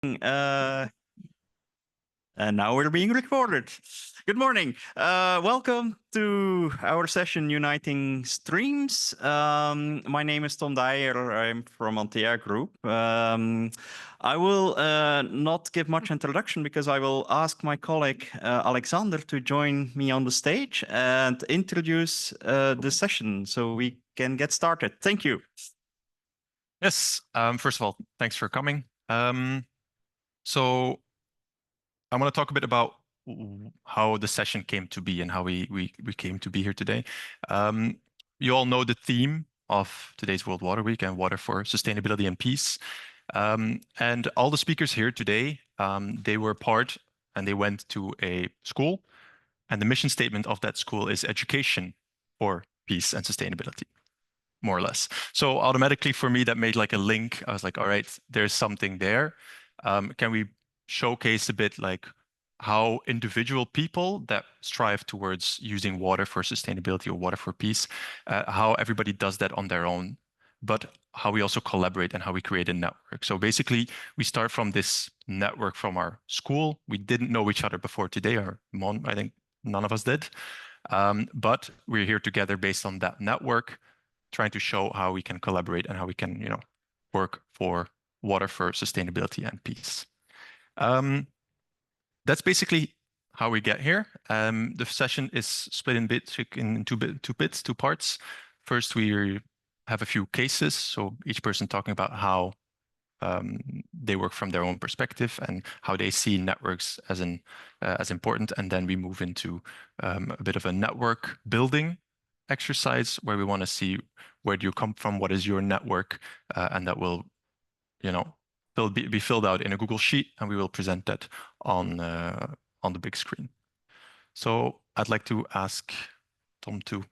And now we're being recorded. Good morning. Welcome to our session, Uniting Streams. My name is Tom Dyer. I'm from Antea Group. I will not give much introduction because I will ask my colleague Alexander to join me on the stage and introduce the session so we can get started. Thank you. Yes. First of all, thanks for coming. So I want to talk a bit about how the session came to be and how we came to be here today. You all know the theme of today's World Water Week and water for sustainability and peace. And all the speakers here today, they were part and they went to a school, and the mission statement of that school is education for peace and sustainability, more or less. So automatically for me, that made like a link. I was like, all right, there's something there. Can we showcase a bit like how individual people that strive towards using water for sustainability or water for peace, how everybody does that on their own, but how we also collaborate and how we create a network. So basically, we start from this network from our school. We didn't know each other before today, or I think none of us did. But we're here together based on that network, trying to show how we can collaborate and how we can, work for water for sustainability and peace. That's basically how we get here. The session is split in two parts. First, we have a few cases, so each person talking about how they work from their own perspective and how they see networks as important, and then we move into a bit of a network building exercise where we want to see where do you come from, what is your network, and that will, be filled out in a Google Sheet, and we will present that on the big screen. So I'd like to ask Tom to.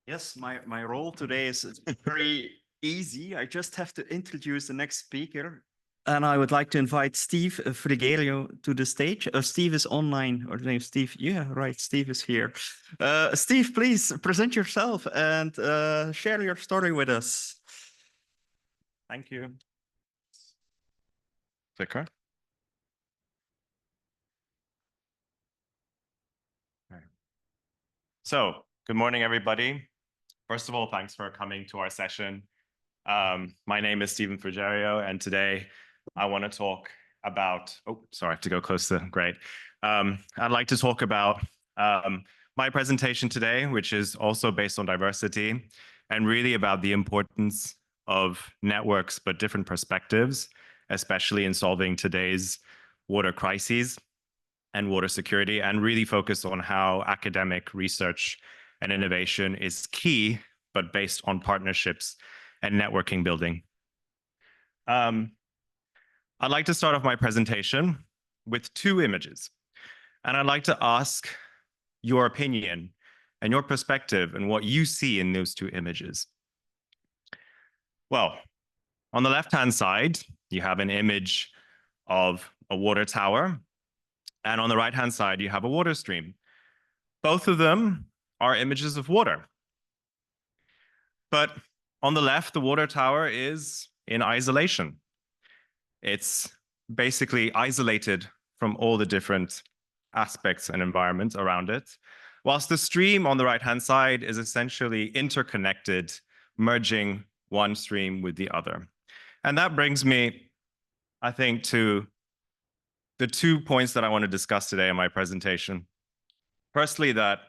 Yes, my role today is very easy. I just have to introduce the next speaker. And I would like to invite Steve Frigerio to the stage. Steve is online. Or name Steve? Yeah, right. Steve is here. Steve, please present yourself and share your story with us. Thank you. Clicker. So, good morning, everybody. First of all, thanks for coming to our session. My name is Stephen Frigerio, and today I want to talk about, I have to go closer, great. I'd like to talk about my presentation today, which is also based on diversity, and really about the importance of networks, but different perspectives, especially in solving today's water crises and water security, and really focus on how academic research and innovation is key, but based on partnerships and networking building. I'd like to start off my presentation with two images, and I'd like to ask your opinion and your perspective and what you see in those two images. Well, on the left-hand side, you have an image of a water tower, and on the right-hand side, you have a water stream. Both of them are images of water. But on the left, the water tower is in isolation. It's basically isolated from all the different aspects and environments around it, whilst the stream on the right-hand side is essentially interconnected, merging one stream with the other. And that brings me, I think, to the 2 points that I want to discuss today in my presentation. Firstly, that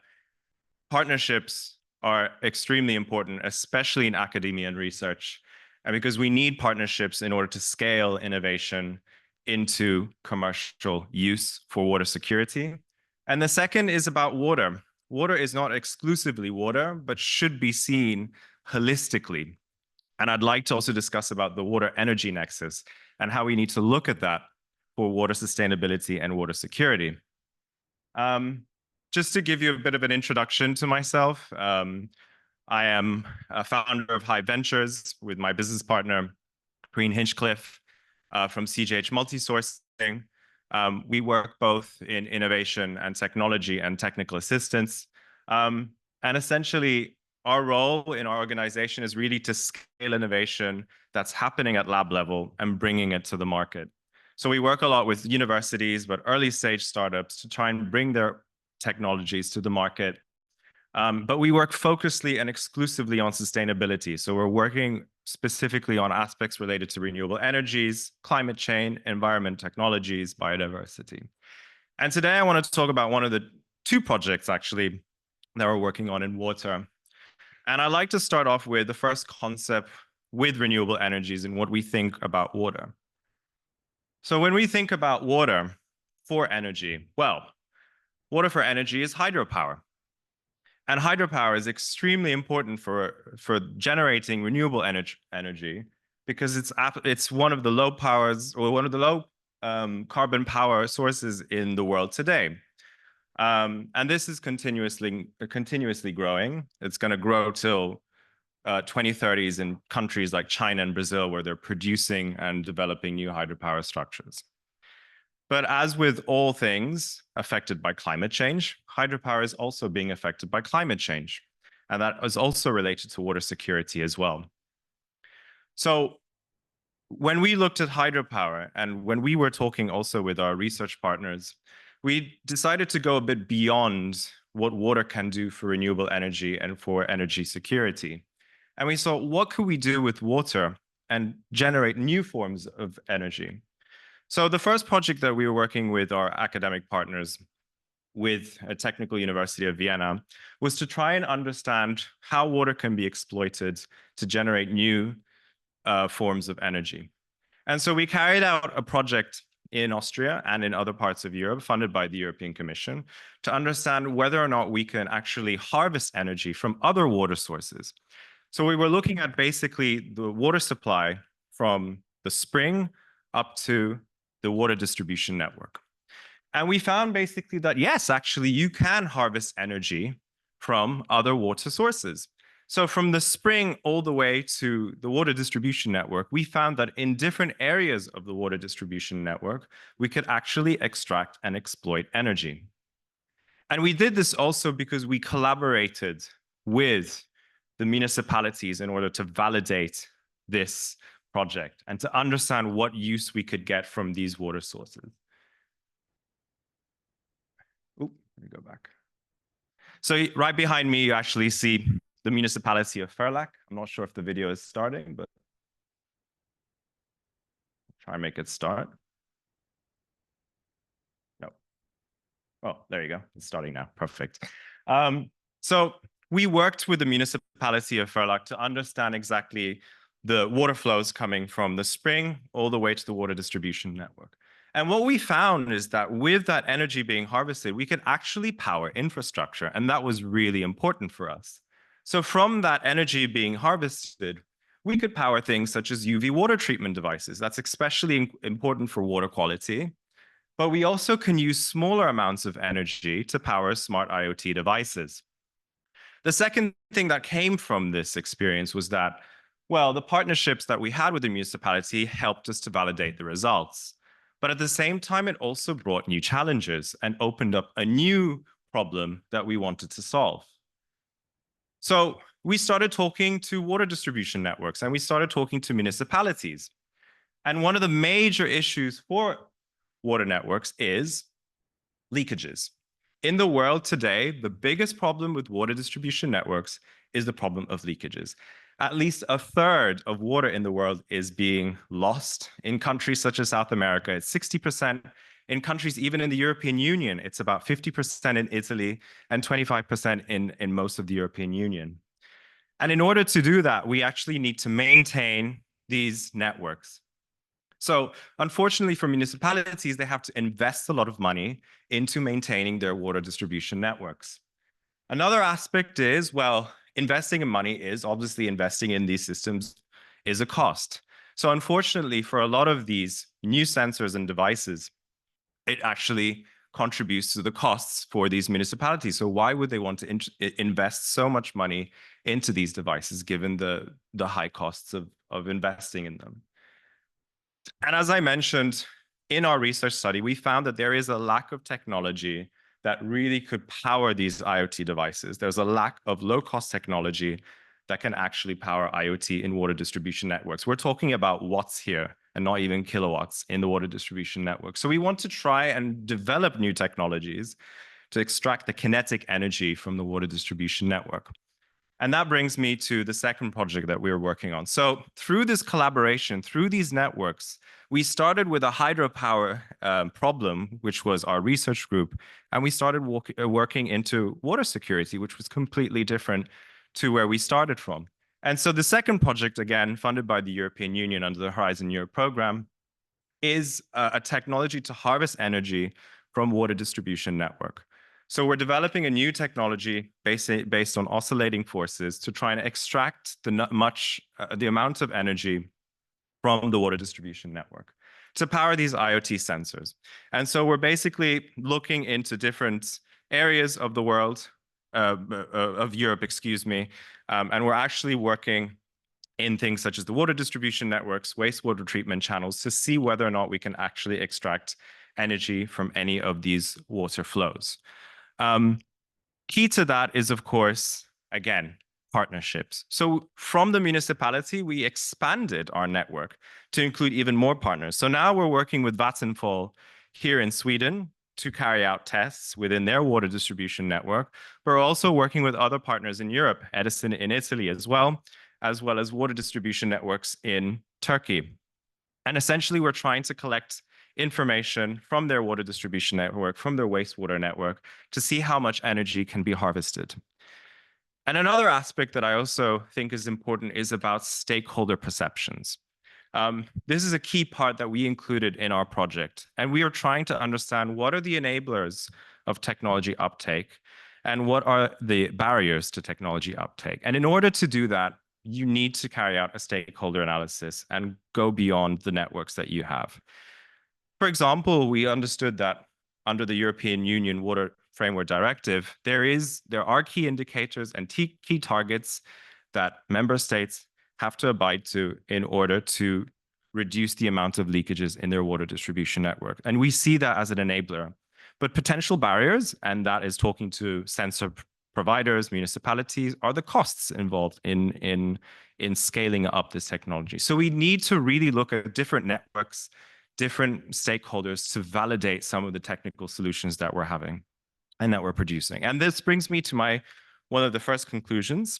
partnerships are extremely important, especially in academia and research, and because we need partnerships in order to scale innovation into commercial use for water security. And the second is about water. Water is not exclusively water, but should be seen holistically. And I'd like to also discuss about the water energy nexus and how we need to look at that for water sustainability and water security. Just to give you a bit of an introduction to myself, I am a founder of Hive Ventures with my business partner, Green Hinchcliffe, from CJH Multisourcing. We work both in innovation and technology and technical assistance. And essentially, our role in our organization is really to scale innovation that's happening at lab level and bringing it to the market. So we work a lot with universities, but early stage startups to try and bring their technologies to the market. But we work focusedly and exclusively on sustainability. So we're working specifically on aspects related to renewable energies, climate change, environment technologies, biodiversity. And today I want to talk about one of the two projects actually that we're working on in water. And I'd like to start off with the first concept with renewable energies and what we think about water. So when we think about water for energy, well, water for energy is hydropower. And hydropower is extremely important for generating renewable energy because it's one of the low powers or one of the low carbon power sources in the world today. And this is continuously growing. It's going to grow till 2030s in countries like China and Brazil, where they're producing and developing new hydropower structures. But as with all things affected by climate change, hydropower is also being affected by climate change. And that is also related to water security as well. So when we looked at hydropower and when we were talking also with our research partners, we decided to go a bit beyond what water can do for renewable energy and for energy security. And we saw, what could we do with water and generate new forms of energy? So the first project that we were working with our academic partners with a technical university of Vienna was to try and understand how water can be exploited to generate new forms of energy. And so we carried out a project in Austria and in other parts of Europe, funded by the European Commission, to understand whether or not we can actually harvest energy from other water sources. So we were looking at basically the water supply from the spring up to the water distribution network. And we found basically that, yes, actually, you can harvest energy from other water sources. So from the spring all the way to the water distribution network, we found that in different areas of the water distribution network, we could actually extract and exploit energy. And we did this also because we collaborated with the municipalities in order to validate this project and to understand what use we could get from these water sources. Let me go back. So right behind me, you actually see the municipality of Verlac. I'm not sure if the video is starting, but try and make it start. No. Oh, there you go. It's starting now. Perfect. So we worked with the municipality of Verlac to understand exactly the water flows coming from the spring all the way to the water distribution network. And what we found is that with that energy being harvested, we could actually power infrastructure. And that was really important for us. So from that energy being harvested, we could power things such as UV water treatment devices. That's especially important for water quality. But we also can use smaller amounts of energy to power smart IoT devices. The second thing that came from this experience was that, well, the partnerships that we had with the municipality helped us to validate the results. But at the same time, it also brought new challenges and opened up a new problem that we wanted to solve. So we started talking to water distribution networks and we started talking to municipalities. And one of the major issues for water networks is leakages. In the world today, the biggest problem with water distribution networks is the problem of leakages. At least a third of water in the world is being lost. In countries such as South America, it's 60%. In countries even in the European Union, it's about 50% in Italy and 25% in most of the European Union. And in order to do that, we actually need to maintain these networks. So unfortunately for municipalities, they have to invest a lot of money into maintaining their water distribution networks. Another aspect is, well, investing in money is obviously investing in these systems is a cost. So unfortunately, for a lot of these new sensors and devices, it actually contributes to the costs for these municipalities. So why would they want to invest so much money into these devices, given the high costs of investing in them? And as I mentioned, in our research study, we found that there is a lack of technology that really could power these IoT devices. There's a lack of low-cost technology that can actually power IoT in water distribution networks. We're talking about watts here and not even kilowatts in the water distribution network. So we want to try and develop new technologies to extract the kinetic energy from the water distribution network. And that brings me to the second project that we're working on. So through this collaboration, through these networks, we started with a hydropower problem, which was our research group, and we started working into water security, which was completely different to where we started from. And so the second project, again, funded by the European Union under the Horizon Europe program, is a technology to harvest energy from water distribution network. So we're developing a new technology based on oscillating forces to try and extract the amount of energy from the water distribution network to power these IoT sensors. And so we're basically looking into different areas of the world, of Europe, excuse me, and we're actually working in things such as the water distribution networks, wastewater treatment channels, to see whether or not we can actually extract energy from any of these water flows. Key to that is, of course, again, partnerships. So from the municipality, we expanded our network to include even more partners. So now we're working with Vattenfall here in Sweden to carry out tests within their water distribution network. We're also working with other partners in Europe, Edison in Italy as well as water distribution networks in Turkey. And essentially, we're trying to collect information from their water distribution network, from their wastewater network, to see how much energy can be harvested. And another aspect that I also think is important is about stakeholder perceptions. This is a key part that we included in our project, and we are trying to understand what are the enablers of technology uptake and what are the barriers to technology uptake. And in order to do that, you need to carry out a stakeholder analysis and go beyond the networks that you have. For example, we understood that under the European Union Water Framework Directive, there are key indicators and key targets that member states have to abide to in order to reduce the amount of leakages in their water distribution network. And we see that as an enabler. But potential barriers, and that is talking to sensor providers, municipalities, are the costs involved in scaling up this technology. So we need to really look at different networks, different stakeholders to validate some of the technical solutions that we're having and that we're producing. And this brings me to one of the first conclusions,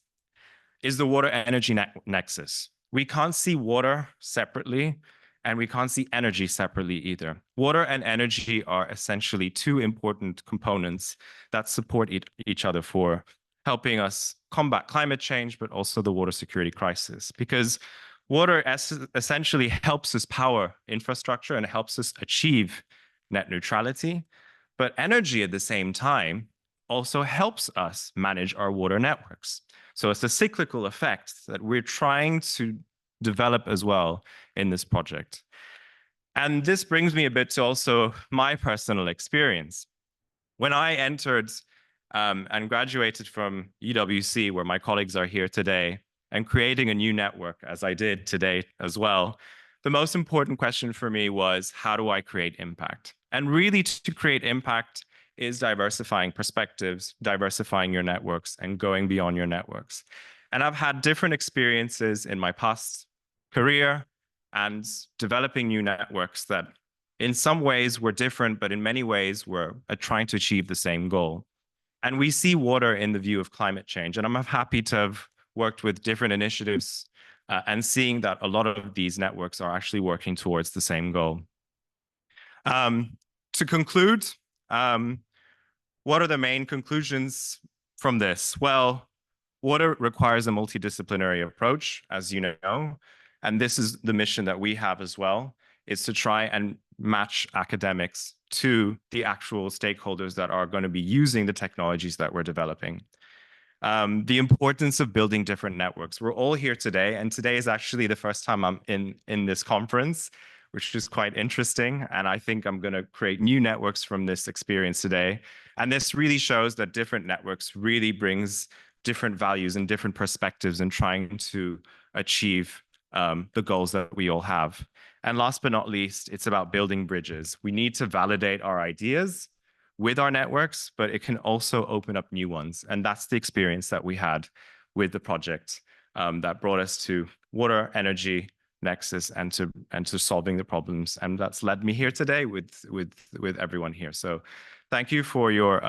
is the water energy nexus. We can't see water separately, and we can't see energy separately either. Water and energy are essentially two important components that support each other for helping us combat climate change, but also the water security crisis. Because water essentially helps us power infrastructure and helps us achieve net neutrality. But energy at the same time also helps us manage our water networks. So it's a cyclical effect that we're trying to develop as well in this project. And this brings me a bit to also my personal experience. When I entered and graduated from UWC, where my colleagues are here today, and creating a new network, as I did today as well, the most important question for me was, how do I create impact? And really, to create impact is diversifying perspectives, diversifying your networks, and going beyond your networks. And I've had different experiences in my past career and developing new networks that in some ways were different, but in many ways were trying to achieve the same goal. And we see water in the view of climate change. And I'm happy to have worked with different initiatives and seeing that a lot of these networks are actually working towards the same goal. To conclude, what are the main conclusions from this? Well, water requires a multidisciplinary approach, as you know, and this is the mission that we have as well, is to try and match academics to the actual stakeholders that are going to be using the technologies that we're developing. The importance of building different networks. We're all here today, and today is actually the first time I'm in this conference, which is quite interesting. And I think I'm going to create new networks from this experience today. And this really shows that different networks really brings different values and different perspectives in trying to achieve the goals that we all have. And last but not least, it's about building bridges. We need to validate our ideas. with our networks, but it can also open up new ones. And that's the experience that we had with the project that brought us to water, energy, nexus, and to solving the problems. And that's led me here today with everyone here. So thank you for your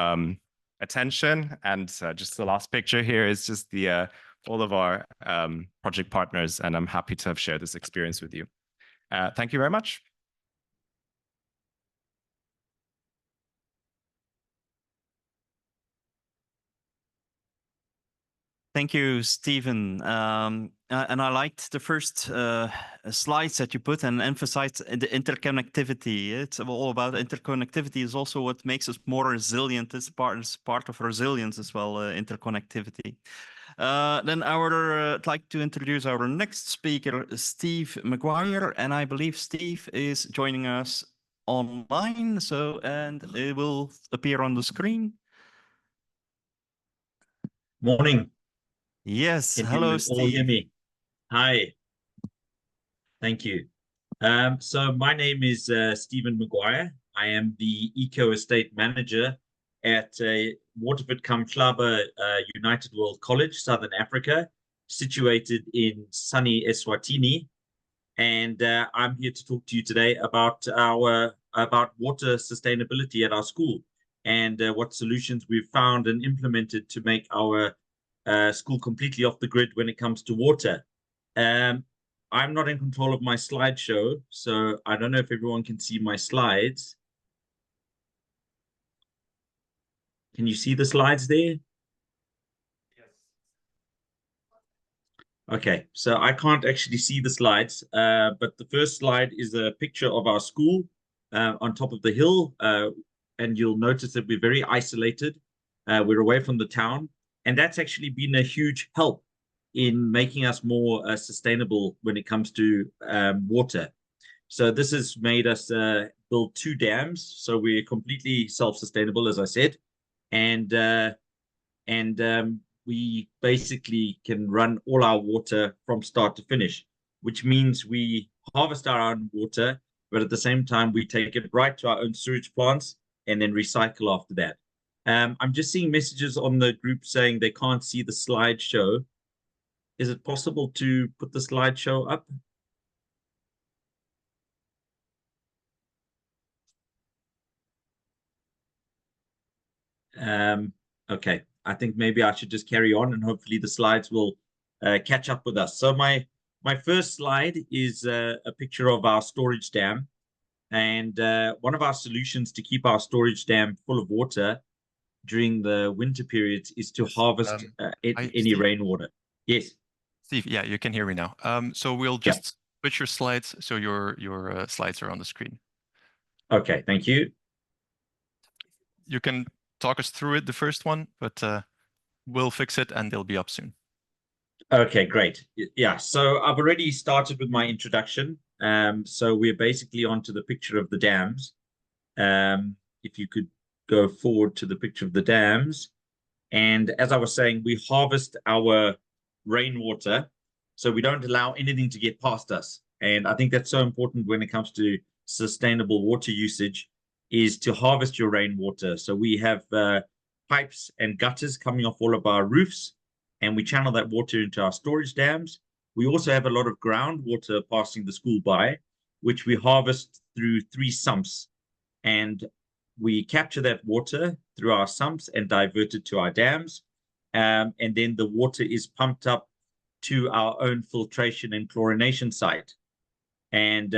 attention. And just the last picture here is just the all of our project partners, and I'm happy to have shared this experience with you. Thank you very much. Thank you, Stephen. And I liked the first slides that you put and emphasized the interconnectivity. It's all about interconnectivity is also what makes us more resilient. It's part of resilience as well, interconnectivity. Then I'd like to introduce our next speaker, Steve McGuire, and I believe Steve is joining us online, and it will appear on the screen. Morning. Yes, Can hello, you all hear Steve. me? Hi. Thank you. So my name is Stephen McGuire. I am the Eco Estate Manager at Waterford Kamhlaba United World College, Southern Africa, situated in sunny Eswatini. And I'm here to talk to you today about water sustainability at our school and what solutions we've found and implemented to make our school completely off the grid when it comes to water. I'm not in control of my slideshow, so I don't know if everyone can see my slides. Can you see the slides there? Okay, so I can't actually see the slides, but the first slide is a picture of our school on top of the hill, and you'll notice that we're very isolated. We're away from the town, and that's actually been a huge help in making us more sustainable when it comes to water. So this has made us build 2 dams, so we're completely self-sustainable, as I said, and we basically can run all our water from start to finish, which means we harvest our own water, but at the same time, we take it right to our own sewage plants and then recycle after that. I'm just seeing messages on the group saying they can't see the slideshow. Is it possible to put the slideshow up? Okay, I think maybe I should just carry on and hopefully the slides will catch up with us. So my first slide is a picture of our storage dam. And one of our solutions to keep our storage dam full of water during the winter periods is to harvest any rainwater. Yes. Steve, yeah, you can hear me now. So we'll just switch your slides so your slides are on the screen. Okay, thank you. You can talk us through it, the first one, but we'll fix it and they'll be up soon. Okay, great. Yeah, so I've already started with my introduction. So we're basically onto the picture of the dams. If you could go forward to the picture of the dams. And as I was saying, we harvest our rainwater, so we don't allow anything to get past us. And I think that's so important when it comes to sustainable water usage, is to harvest your rainwater. So we have pipes and gutters coming off all of our roofs, and we channel that water into our storage dams. We also have a lot of groundwater passing the school by, which we harvest through 3 sumps. And we capture that water through our sumps and divert it to our dams. And then the water is pumped up to our own filtration and chlorination site. And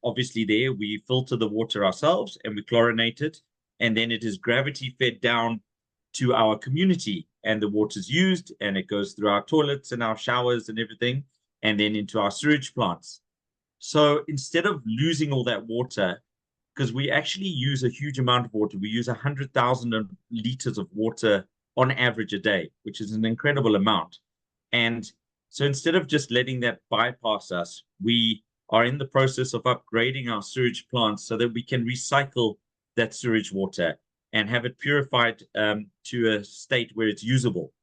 obviously there we filter the water ourselves and we chlorinate it. And then it is gravity fed down to our community. And the water is used and it goes through our toilets and our showers and everything, and then into our sewage plants. So instead of losing all that water, because we actually use a huge amount of water, we use 100,000 liters of water on average a day, which is an incredible amount. And so instead of just letting that bypass us, we are in the process of upgrading our sewage plants so that we can recycle that sewage water and have it purified to a state where it's usable.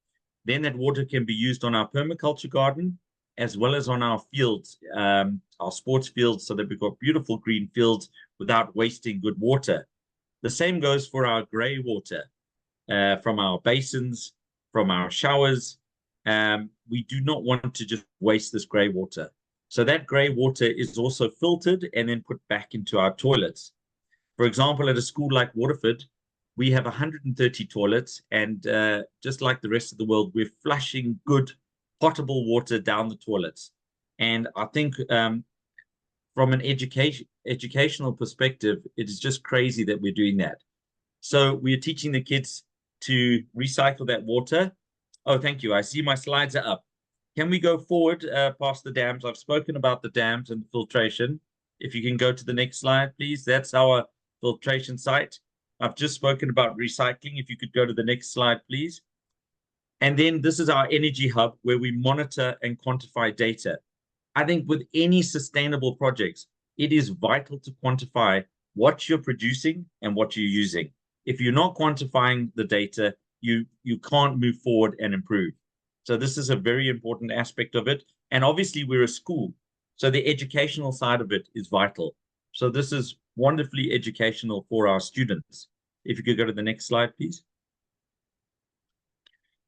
Then that water can be used on our permaculture garden, as well as on our fields, our sports fields, so that we've got beautiful green fields without wasting good water. The same goes for our gray water from our basins, from our showers. We do not want to just waste this gray water. So that gray water is also filtered and then put back into our toilets. For example, at a school like Waterford, we have 130 toilets, and just like the rest of the world, we're flushing good potable water down the toilets. And I think from an educational perspective, it is just crazy that we're doing that. So we're teaching the kids to recycle that water. Oh, thank you. I see my slides are up. Can we go forward past the dams? I've spoken about the dams and filtration. If you can go to the next slide, please. That's our filtration site. I've just spoken about recycling. If you could go to the next slide, please. And then this is our energy hub where we monitor and quantify data. I think with any sustainable projects, it is vital to quantify what you're producing and what you're using. If you're not quantifying the data, you can't move forward and improve. So this is a very important aspect of it. And obviously we're a school, so the educational side of it is vital. So this is wonderfully educational for our students. If you could go to the next slide, please.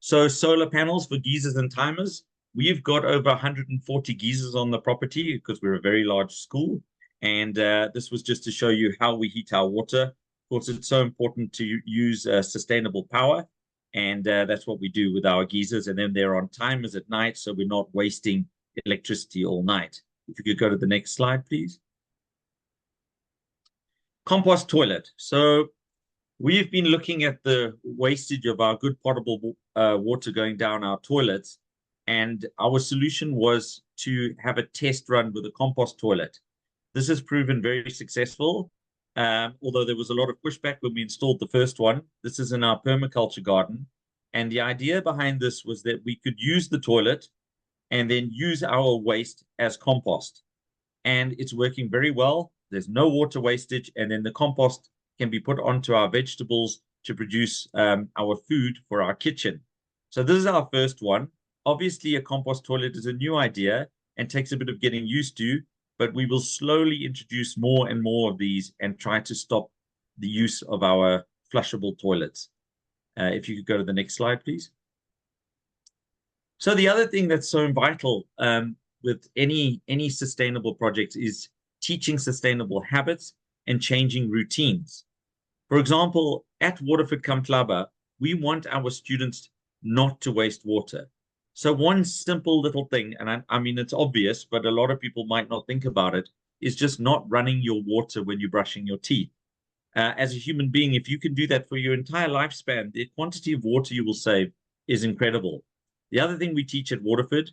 So solar panels for geysers and timers. We've got over 140 geysers on the property because we're a very large school. And this was just to show you how we heat our water. Of course, it's so important to use sustainable power. And that's what we do with our geysers. And then they're on timers at night, so we're not wasting electricity all night. If you could go to the next slide, please. Compost toilet. So we've been looking at the wastage of our good potable water going down our toilets. And our solution was to have a test run with a compost toilet. This has proven very successful, although there was a lot of pushback when we installed the first one. This is in our permaculture garden. And the idea behind this was that we could use the toilet and then use our waste as compost. And it's working very well. There's no water wastage. And then the compost can be put onto our vegetables to produce our food for our kitchen. So this is our first one. Obviously, a compost toilet is a new idea and takes a bit of getting used to, but we will slowly introduce more and more of these and try to stop the use of our flushable toilets. If you could go to the next slide, please. So the other thing that's so vital with any sustainable project is teaching sustainable habits and changing routines. For example, at Waterford Kamtlaba, we want our students not to waste water. So one simple little thing, and I mean, it's obvious, but a lot of people might not think about it, is just not running your water when you're brushing your teeth. As a human being, if you can do that for your entire lifespan, the quantity of water you will save is incredible. The other thing we teach at Waterford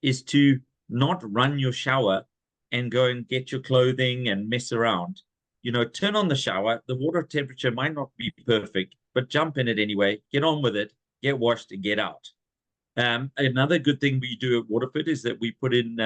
is to not run your shower and go and get your clothing and mess around. You know, turn on the shower. The water temperature might not be perfect, but jump in it anyway, get on with it, get washed and get out. Another good thing we do at Waterford is that we put in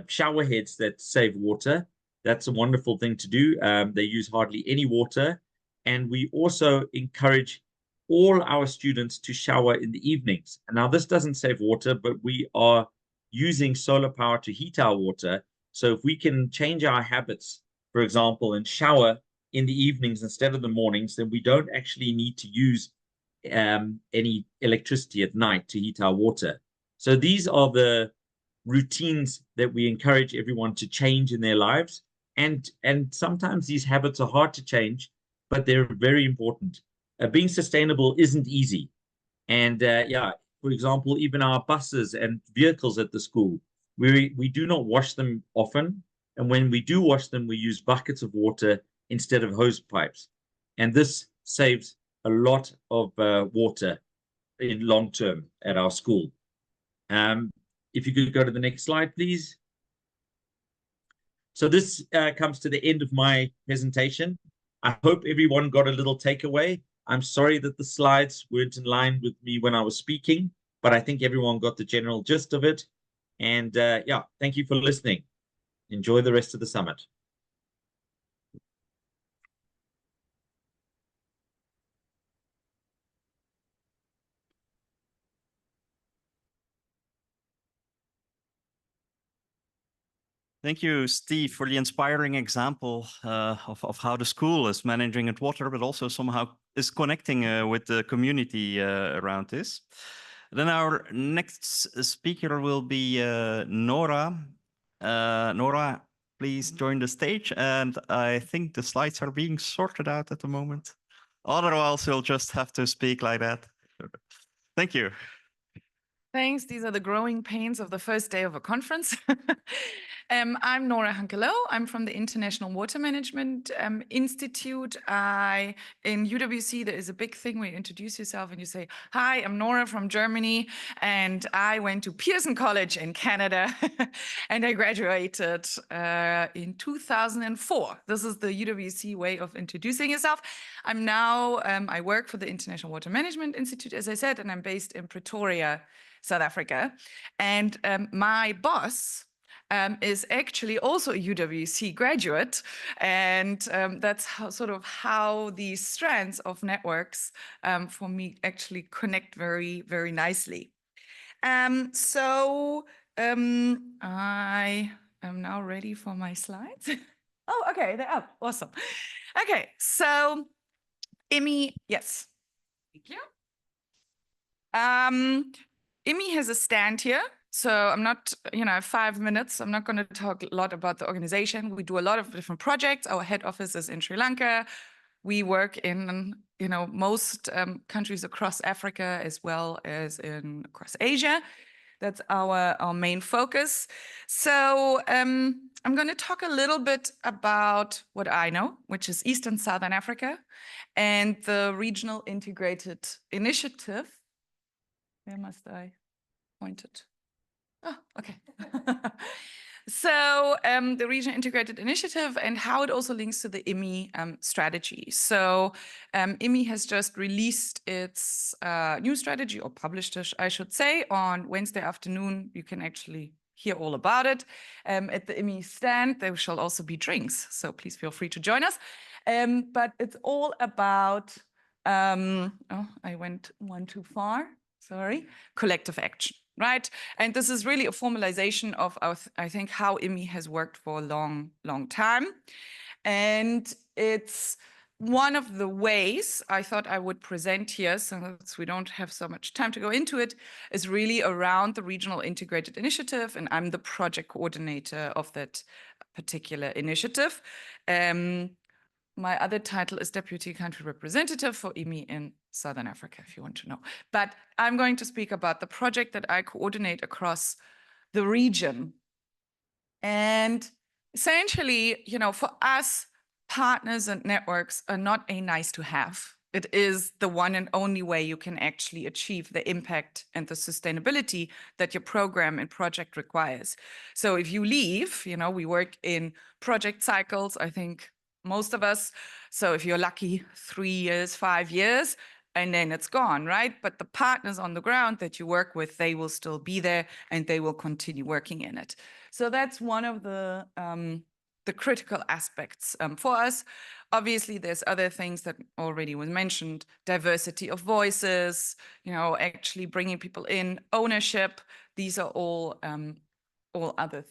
shower heads that save water. That's a wonderful thing to do. They use hardly any water. And we also encourage all our students to shower in the evenings. And now this doesn't save water, but we are using solar power to heat our water. So if we can change our habits, for example, and shower in the evenings instead of the mornings, then we don't actually need to use any electricity at night to heat our water. So these are the routines that we encourage everyone to change in their lives. And sometimes these habits are hard to change, but they're very important. Being sustainable isn't easy. And yeah, for example, even our buses and vehicles at the school, we do not wash them often. And when we do wash them, we use buckets of water instead of hose pipes. And this saves a lot of water in long term at our school. If you could go to the next slide, please. So this comes to the end of my presentation. I hope everyone got a little takeaway. I'm sorry that the slides weren't in line with me when I was speaking, but I think everyone got the general gist of it. And yeah, thank you for listening. Enjoy the rest of the summit. Thank you, Steve, for the inspiring example of how the school is managing its water, but also somehow is connecting with the community around this. Then our next speaker will be Nora. Nora, please join the stage. And I think the slides are being sorted out at the moment. Otherwise, you'll just have to speak like that. Thank you. Thanks. These are the growing pains of the first day of a conference. I'm Nora Hankelo. I'm from the International Water Management Institute. In UWC, there is a big thing where you introduce yourself and you say, hi, I'm Nora from Germany, and I went to Pearson College in Canada, and I graduated in 2004. This is the UWC way of introducing yourself. I'm now, I work for the International Water Management Institute, as I said, and I'm based in Pretoria, South Africa. And my boss is actually also a UWC graduate. And that's how these strands of networks for me actually connect very, very nicely. I am now ready for my slides. Oh, okay, they're up. Awesome. Okay, so IMI, yes. Thank you. IMI has a stand here. So I'm not, I have 5 minutes. I'm not going to talk a lot about the organization. We do a lot of different projects. Our head office is in Sri Lanka. We work in, most countries across Africa as well as across Asia. That's our main focus. So I'm going to talk a little bit about what I know, which is East and Southern Africa, and the Regional Integrated Initiative. Where must I point it? Oh, okay. So the Regional Integrated Initiative and how it also links to the IMI strategy. So IMI has just released its new strategy, or published it, I should say, on Wednesday afternoon. You can actually hear all about it. At the IMI stand, there shall also be drinks, so please feel free to join us. But it's all about, oh, I went one too far. Sorry, collective action, right? And this is really a formalization of I think how IMI has worked for a long, long time. And it's one of the ways I thought I would present here, so we don't have so much time to go into it, is really around the Regional Integrated Initiative, and I'm the project coordinator of that particular initiative. My other title is Deputy Country Representative for IMI in Southern Africa, if you want to know. But I'm going to speak about the project that I coordinate across the region. And essentially, for us, partners and networks are not a nice to have. It is the one and only way you can actually achieve the impact and the sustainability that your program and project requires. So if you leave, we work in project cycles, I think, most of us. So if you're lucky, 3 years, 5 years, and then it's gone, right? But the partners on the ground that you work with, they will still be there and they will continue working in it. So that's one of the critical aspects for us. Obviously, there's other things that already was mentioned, diversity of voices, actually bringing people in, ownership. These are all other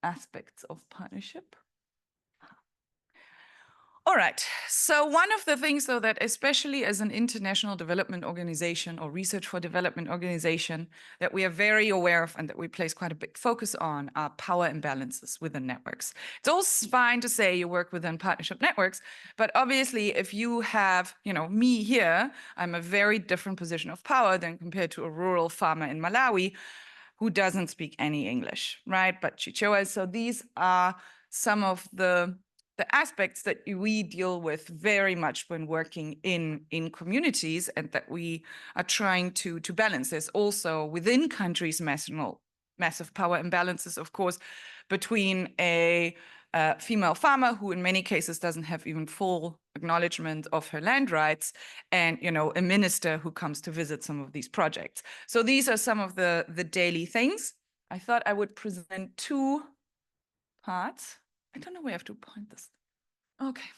aspects of partnership. All right, so one of the things, though, that especially as an international development organization or research for development organization that we are very aware of and that we place quite a big focus on are power imbalances within networks. It's also fine to say you work within partnership networks, but obviously if you have, me here, I'm a very different position of power than compared to a rural farmer in Malawi who doesn't speak any English, right? But Chichewa, so these are some of the aspects that we deal with very much when working in communities and that we are trying to balance. There's also within countries massive power imbalances, of course, between a female farmer who in many cases doesn't have even full acknowledgement of her land rights and, a minister who comes to visit some of these projects. So these are some of the daily things. I thought I would present 2 parts. I don't know where I have to point this. Okay.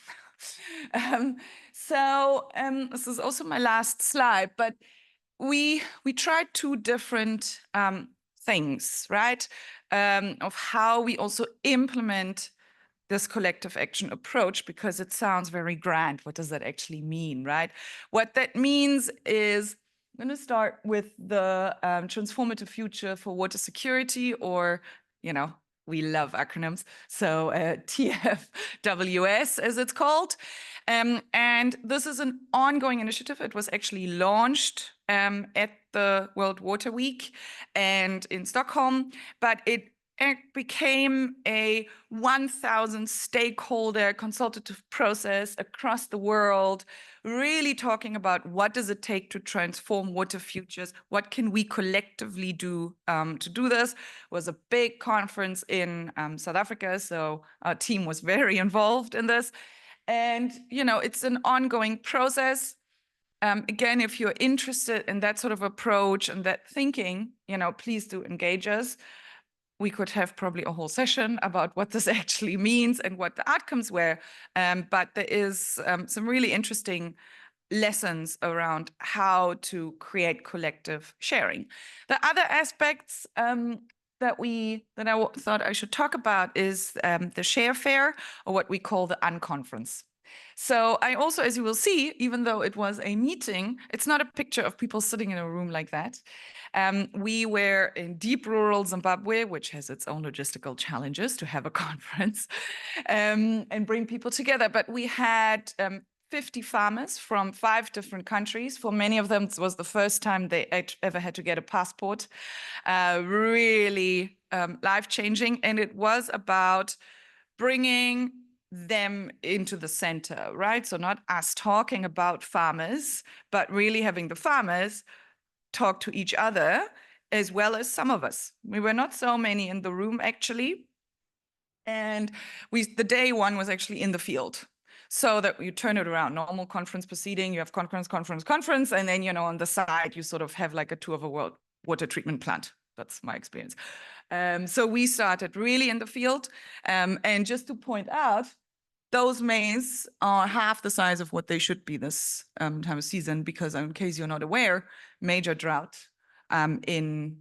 This is also my last slide, but we tried 2 different things, right? Of how we also implement this collective action approach, because it sounds very grand. What does that actually mean, right? What that means is, I'm going to start with the transformative future for water security, or, we love acronyms, so TFWS as it's called. And this is an ongoing initiative. It was actually launched at the World Water Week and in Stockholm, but it became a 1,000 stakeholder consultative process across the world, really talking about what does it take to transform water futures, what can we collectively do to do this. It was a big conference in South Africa, so our team was very involved in this. And, it's an ongoing process. Again, if you're interested in that sort of approach and that thinking, please do engage us. We could have probably a whole session about what this actually means and what the outcomes were. But there is some really interesting lessons around how to create collective sharing. The other aspects that I thought I should talk about is the share fair, or what we call the unconference. So I also, as you will see, even though it was a meeting, it's not a picture of people sitting in a room like that. We were in deep rural Zimbabwe, which has its own logistical challenges to have a conference and bring people together. But we had 50 farmers from 5 different countries. For many of them, it was the first time they ever had to get a passport. Really life-changing. And it was about bringing them into the center, right? So not us talking about farmers, but really having the farmers talk to each other, as well as some of us. We were not so many in the room, actually. And the day one was actually in the field. So that you turn it around, normal conference proceeding, you have conference, and then, on the side, you sort of have like a tour of a world water treatment plant. That's my experience. So we started really in the field. And just to point out, those maize are half the size of what they should be this time of season, because in case you're not aware, major drought in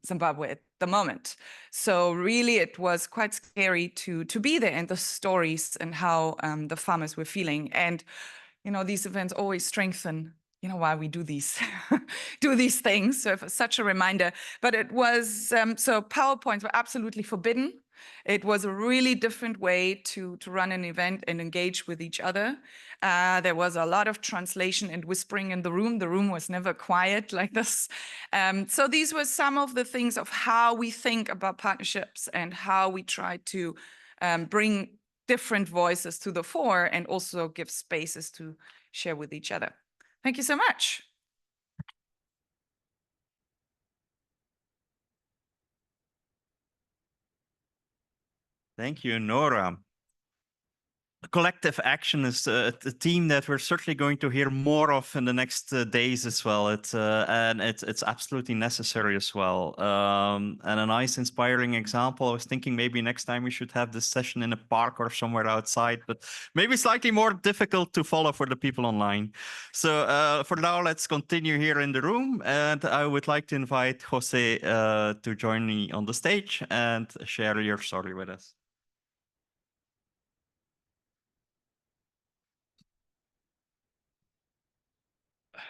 Zimbabwe at the moment. So really, it was quite scary to be there, and the stories and how the farmers were feeling. And these events always strengthen why we do these things. So such a reminder. But it was so PowerPoints were absolutely forbidden. It was a really different way to run an event and engage with each other. There was a lot of translation and whispering in the room. The room was never quiet like this. So these were some of the things of how we think about partnerships and how we try to bring different voices to the fore and also give spaces to share with each other. Thank you so much. Thank you, Nora. Collective action is a theme that we're certainly going to hear more of in the next days as well. And it's absolutely necessary as well. And a nice, inspiring example. I was thinking maybe next time we should have this session in a park or somewhere outside, but maybe slightly more difficult to follow for the people online. So for now, let's continue here in the room. And I would like to invite Jose to join me on the stage and share your story with us.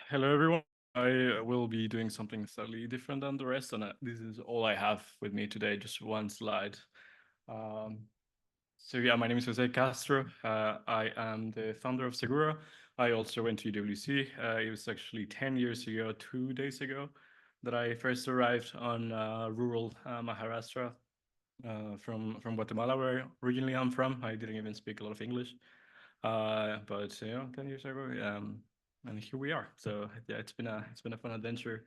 Hello, everyone. I will be doing something slightly different than the rest, and this is all I have with me today, just one slide. So yeah, my name is Jose Castro. I am the founder of Segura. I also went to UWC. It was actually 10 years ago, 2 days ago, that I first arrived on rural Maharashtra from Guatemala, where originally I'm from. I didn't even speak a lot of English. But 10 years ago, and here we are. So yeah, it's been a fun adventure,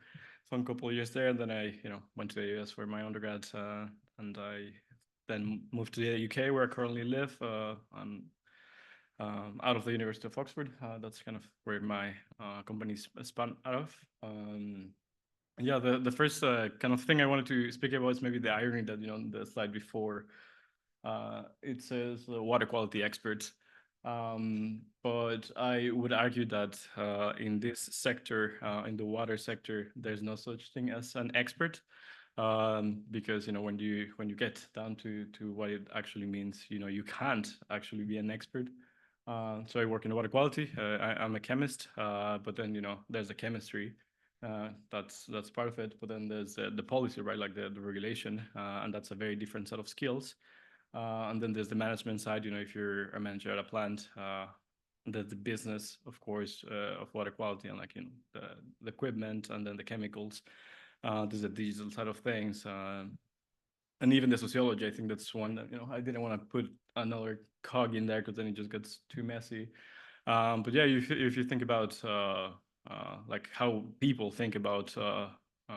fun couple of years there. And then I went to the US for my undergrad, and I then moved to the UK, where I currently live. I'm out of the University of Oxford. That's kind of where my company's spun out of. Yeah, the first kind of thing I wanted to speak about is maybe the irony that the slide before it says water quality experts. But I would argue that in this sector, in the water sector, there's no such thing as an expert. because when you get down to what it actually means, you can't actually be an expert. So I work in water quality. I'm a chemist, but then there's the chemistry. That's part of it. But then there's the policy, right? Like the regulation, and that's a very different set of skills. And then there's the management side. If you're a manager at a plant, there's the business, of course, of water quality and the equipment and then the chemicals. There's the digital side of things. And even the sociology, I think that's one that, I didn't want to put another cog in there because then it just gets too messy. But yeah, if you think about like how people think about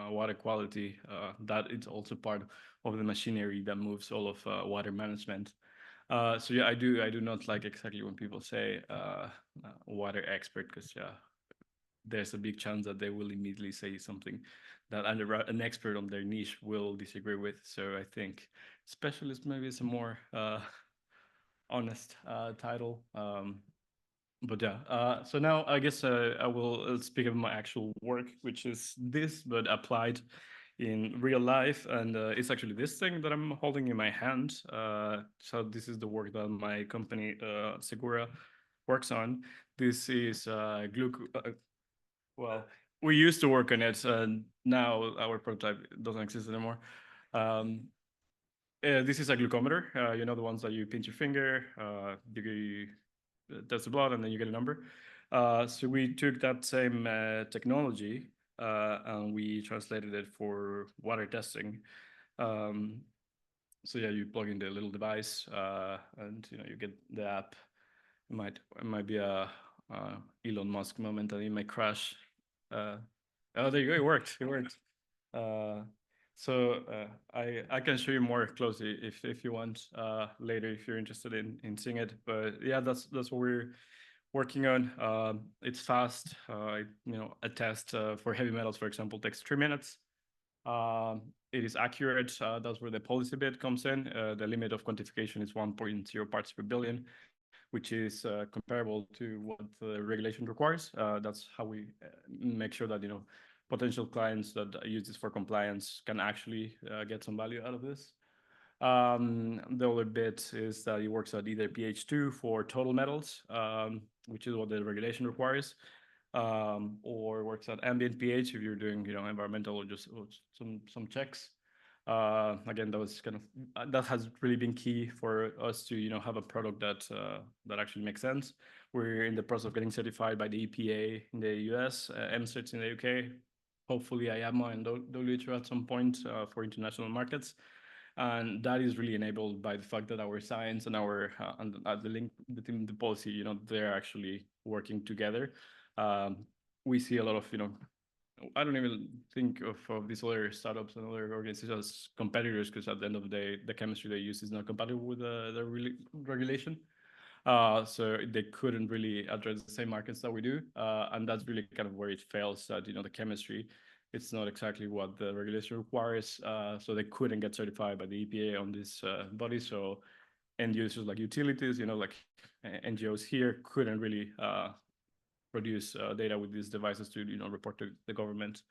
water quality, that it's also part of the machinery that moves all of water management. So yeah, I do not like exactly when people say water expert, because there's a big chance that they will immediately say something that an expert on their niche will disagree with. So I think specialist maybe is a more honest title. But yeah, so now I guess I will speak of my actual work, which is this, but applied in real life. And it's actually this thing that I'm holding in my hand. So this is the work that my company, Segura, works on. This is well, we used to work on it, and now our prototype doesn't exist anymore. This is a glucometer, the ones that you pinch your finger, you test the blood, and then you get a number. So we took that same technology and we translated it for water testing. So yeah, you plug in the little device and you get the app. It might be a Elon Musk moment, and it might crash. Oh, there you go. It worked. It worked. So I can show you more closely if you want later, if you're interested in seeing it. But yeah, that's what we're working on. It's fast. A test for heavy metals, for example, takes 3 minutes. It is accurate. That's where the policy bit comes in. The limit of quantification is 1.0 parts per billion, which is comparable to what the regulation requires. That's how we make sure that potential clients that use this for compliance can actually get some value out of this. The other bit is that it works at either pH 2 for total metals, which is what the regulation requires, or works at ambient pH if you're doing environmental or just some checks. Again, that was that has really been key for us to have a product that actually makes sense. We're in the process of getting certified by the EPA in the US, MCerts in the UK, hopefully IAMA and WHO at some point for international markets. And that is really enabled by the fact that our science and our the link between the policy, they're actually working together. We see a lot of I don't even think of these other startups and other organizations as competitors, because at the end of the day, the chemistry they use is not compatible with the regulation. So they couldn't really address the same markets that we do. And that's really kind of where it fails, that the chemistry, it's not exactly what the regulation requires. So they couldn't get certified by the EPA on this body. So end users like utilities, like NGOs here, couldn't really produce data with these devices to report to the government.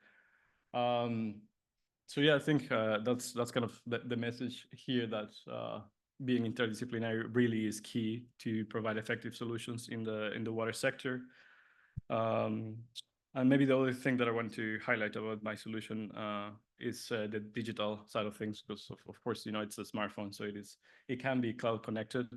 So yeah, I think that's kind of the message here, that being interdisciplinary really is key to provide effective solutions in the water sector. And maybe the other thing that I want to highlight about my solution is the digital side of things, because of course it's a smartphone, so it can be cloud connected.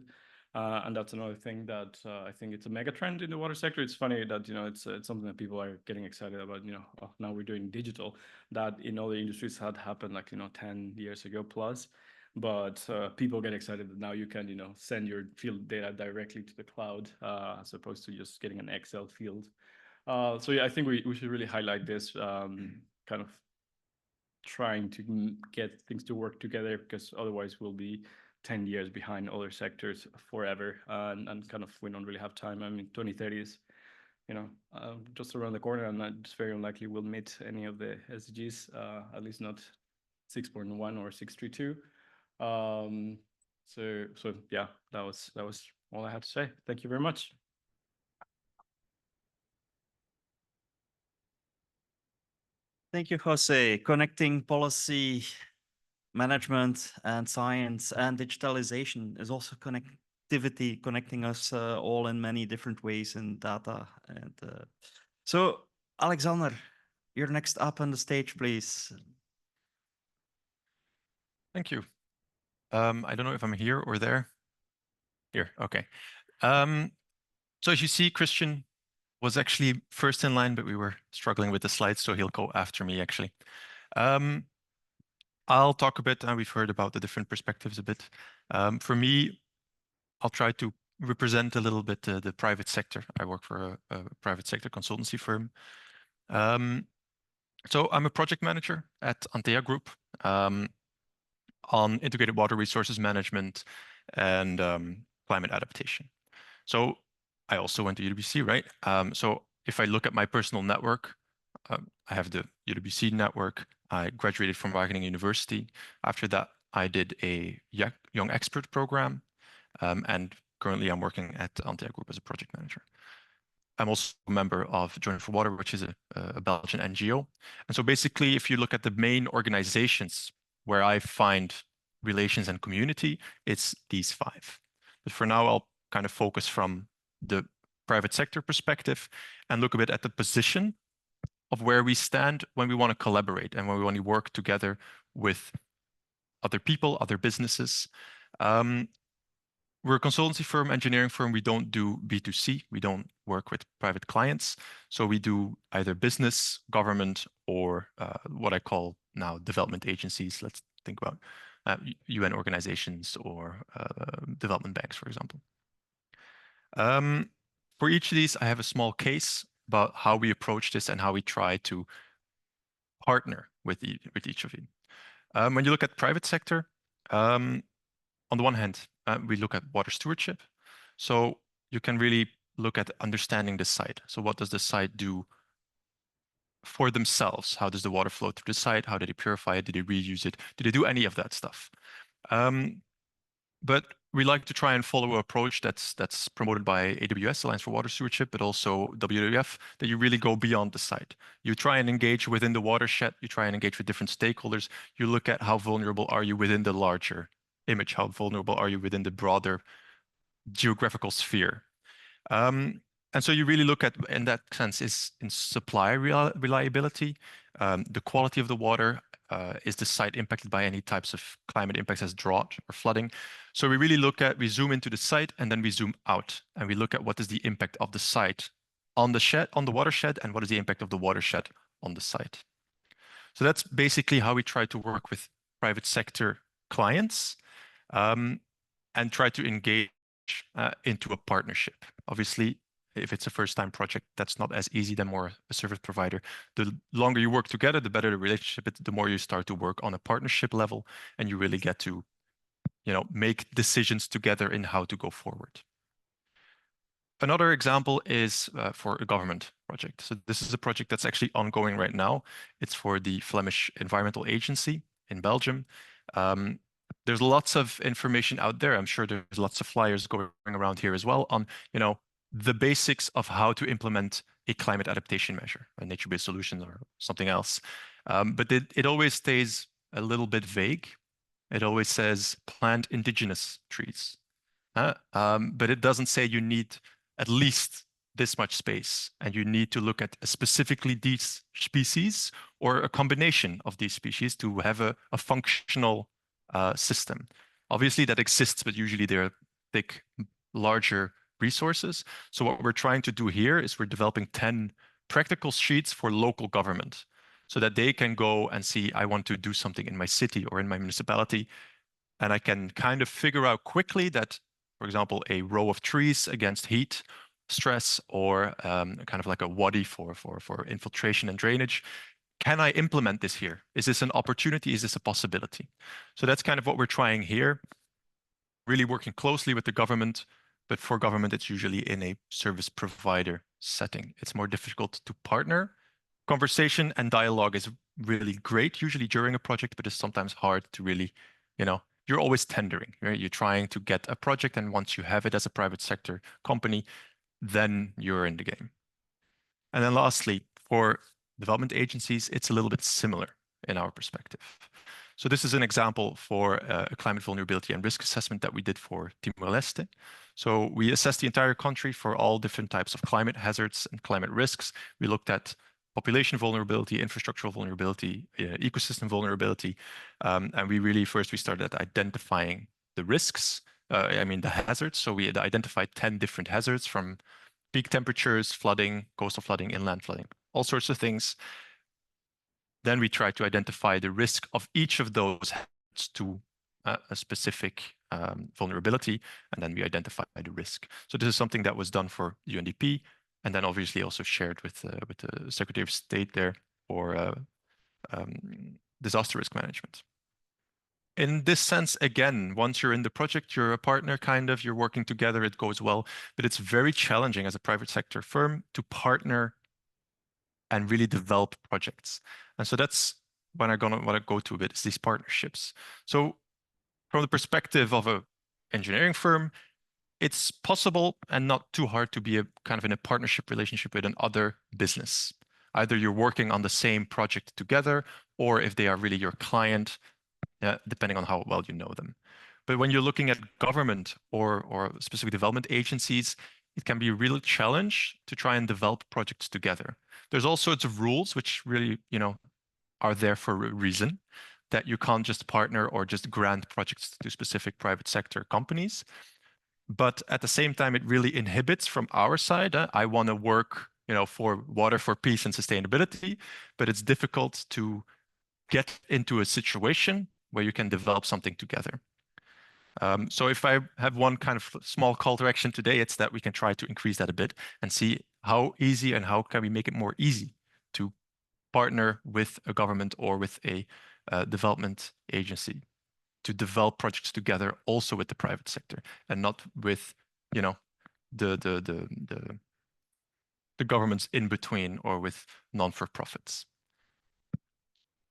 And that's another thing that I think it's a mega trend in the water sector. It's funny that it's something that people are getting excited about. Oh, now we're doing digital. That in other industries had happened 10 years ago plus. But people get excited that now you can send your field data directly to the cloud as opposed to just getting an Excel field. So yeah, I think we should really highlight this, kind of trying to get things to work together, because otherwise we'll be 10 years behind other sectors forever, and kind of we don't really have time. I mean, 2030 is just around the corner, and it's very unlikely we'll meet any of the SDGs, at least not 6.1 or 632. So yeah, that was all I had to say. Thank you very much. Thank you, Jose. Connecting policy management and science and digitalization is also connectivity, connecting us all in many different ways in data. And so, Alexander, you're next up on the stage, please. Thank you. I don't know if I'm here or there. Here, okay. So as you see, Christian was actually first in line, but we were struggling with the slides, so he'll go after me, actually. I'll talk a bit, and we've heard about the different perspectives a bit. For me, I'll try to represent a little bit the private sector. I work for a private sector consultancy firm. So I'm a project manager at Antea Group on integrated water resources management and climate adaptation. So I also went to UWC, right? So if I look at my personal network, I have the UWC network. I graduated from Wageningen University. After that, I did a young expert program, and currently I'm working at Antea Group as a project manager. I'm also a member of Join for Water, which is a Belgian NGO. And so basically, if you look at the main organizations where I find relations and community, it's these 5. But for now, I'll kind of focus from the private sector perspective and look a bit at the position of where we stand when we want to collaborate and when we want to work together with other people, other businesses. We're a consultancy firm, engineering firm. We don't do B2C. We don't work with private clients. So we do either business, government, or what I call now development agencies. Let's think about UN organizations or development banks, for example. For each of these, I have a small case about how we approach this and how we try to partner with each of you. When you look at private sector, on the one hand, we look at water stewardship. So you can really look at understanding the site. So what does the site do for themselves? How does the water flow through the site? How do they purify it? Do they reuse it? Do they do any of that stuff? But we like to try and follow an approach that's promoted by AWS, Alliance for Water Stewardship, but also WWF, that you really go beyond the site. You try and engage within the watershed. You try and engage with different stakeholders. You look at how vulnerable are you within the larger image? How vulnerable are you within the broader geographical sphere? And so you really look at, in that sense, is in supply reliability, the quality of the water, is the site impacted by any types of climate impacts as drought or flooding? So we really look at, we zoom into the site and then we zoom out and we look at what is the impact of the site on the watershed, and what is the impact of the watershed on the site. So that's basically how we try to work with private sector clients and try to engage into a partnership. Obviously, if it's a first-time project, that's not as easy than more a service provider. The longer you work together, the better the relationship, the more you start to work on a partnership level, and you really get to, make decisions together in how to go forward. Another example is for a government project. So this is a project that's actually ongoing right now. It's for the Flemish Environmental Agency in Belgium. There's lots of information out there. I'm sure there's lots of flyers going around here as well on, the basics of how to implement a climate adaptation measure, a nature-based solution or something else. But it always stays a little bit vague. It always says plant indigenous trees. But it doesn't say you need at least this much space, and you need to look at specifically these species or a combination of these species to have a functional system. Obviously that exists, but usually they're thick, larger resources. So what we're trying to do here is we're developing 10 practical sheets for local government so that they can go and see, I want to do something in my city or in my municipality. And I can kind of figure out quickly that, for example, a row of trees against heat stress or kind of like a waddy for infiltration and drainage. Can I implement this here? Is this an opportunity? Is this a possibility? So that's kind of what we're trying here, really working closely with the government. But for government, it's usually in a service provider setting. It's more difficult to partner. Conversation and dialogue is really great, usually during a project, but it's sometimes hard to really, you're always tendering, right? You're trying to get a project, and once you have it as a private sector company, then you're in the game. And then lastly, for development agencies, it's a little bit similar in our perspective. So this is an example for a climate vulnerability and risk assessment that we did for Timor-Leste. So we assessed the entire country for all different types of climate hazards and climate risks. We looked at population vulnerability, infrastructural vulnerability, ecosystem vulnerability. And we started at identifying the risks, the hazards. So we had identified 10 different hazards, from peak temperatures, flooding, coastal flooding, inland flooding, all sorts of things. Then we try to identify the risk of each of those hazards to a specific vulnerability, and then we identify the risk. So this is something that was done for UNDP, and then obviously also shared with the Secretary of State there for disaster risk management. In this sense, again, once you're in the project, you're a partner, you're working together, it goes well, but it's very challenging as a private sector firm to partner and really develop projects. And so that's when I want to go to a bit, is these partnerships. So from the perspective of an engineering firm, it's possible and not too hard to be in a partnership relationship with another business. Either you're working on the same project together, or if they are really your client, depending on how well you know them. But when you're looking at government or specific development agencies, it can be a real challenge to try and develop projects together. There's all sorts of rules which really, are there for a reason, that you can't just partner or just grant projects to specific private sector companies. But at the same time, it really inhibits from our side. I want to work, for water for peace and sustainability, but it's difficult to get into a situation where you can develop something together. So if I have one kind of small call to action today, it's that we can try to increase that a bit and see how easy and how can we make it more easy to partner with a government or with a development agency to develop projects together, also with the private sector, and not with, the governments in between or with non-for-profits.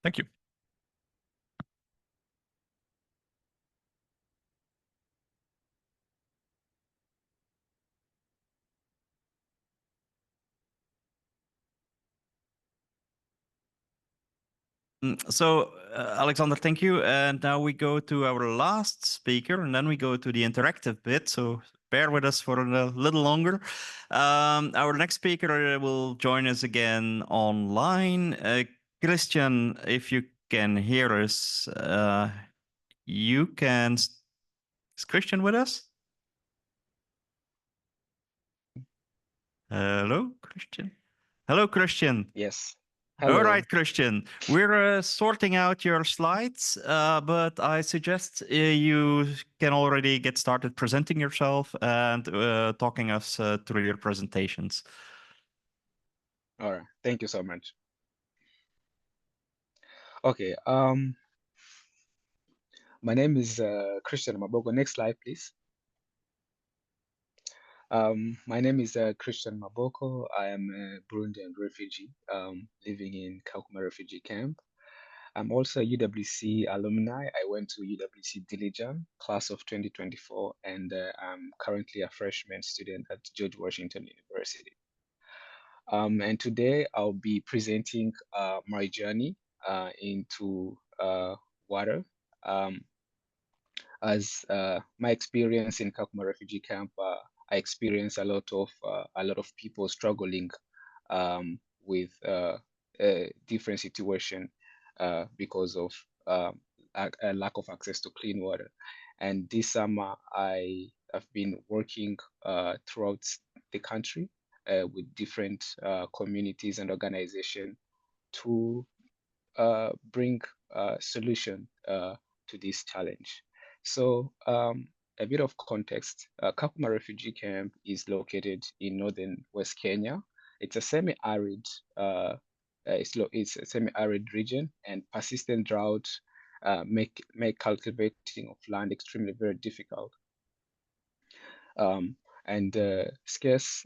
Thank you. So, Alexander, thank you. And now we go to our last speaker, and then we go to the interactive bit. So bear with us for a little longer. Our next speaker will join us again online. Christian, if you can hear us, you can. Is Christian with us? Hello, Christian. Hello, Christian. Yes. All Hello. right, Christian. We're sorting out your slides, but I suggest you can already get started presenting yourself and talking us through your presentations. All right. Thank you so much. Okay. My name is Christian Maboko. Next slide, please. My name is Christian Maboko. I am a Burundian refugee living in Kakuma refugee camp. I'm also a UWC alumni. I went to UWC Dilijan, class of 2024, and I'm currently a freshman student at George Washington University. And today I'll be presenting my journey into water. As my experience in Kakuma refugee camp, I experienced a lot of people struggling with a different situation because of a lack of access to clean water. And this summer, I have been working throughout the country with different communities and organizations to bring a solution to this challenge. So a bit of context, Kakuma refugee camp is located in northern West Kenya. It's a semi-arid it's a semi-arid region, and persistent drought make cultivating of land extremely very difficult. And scarce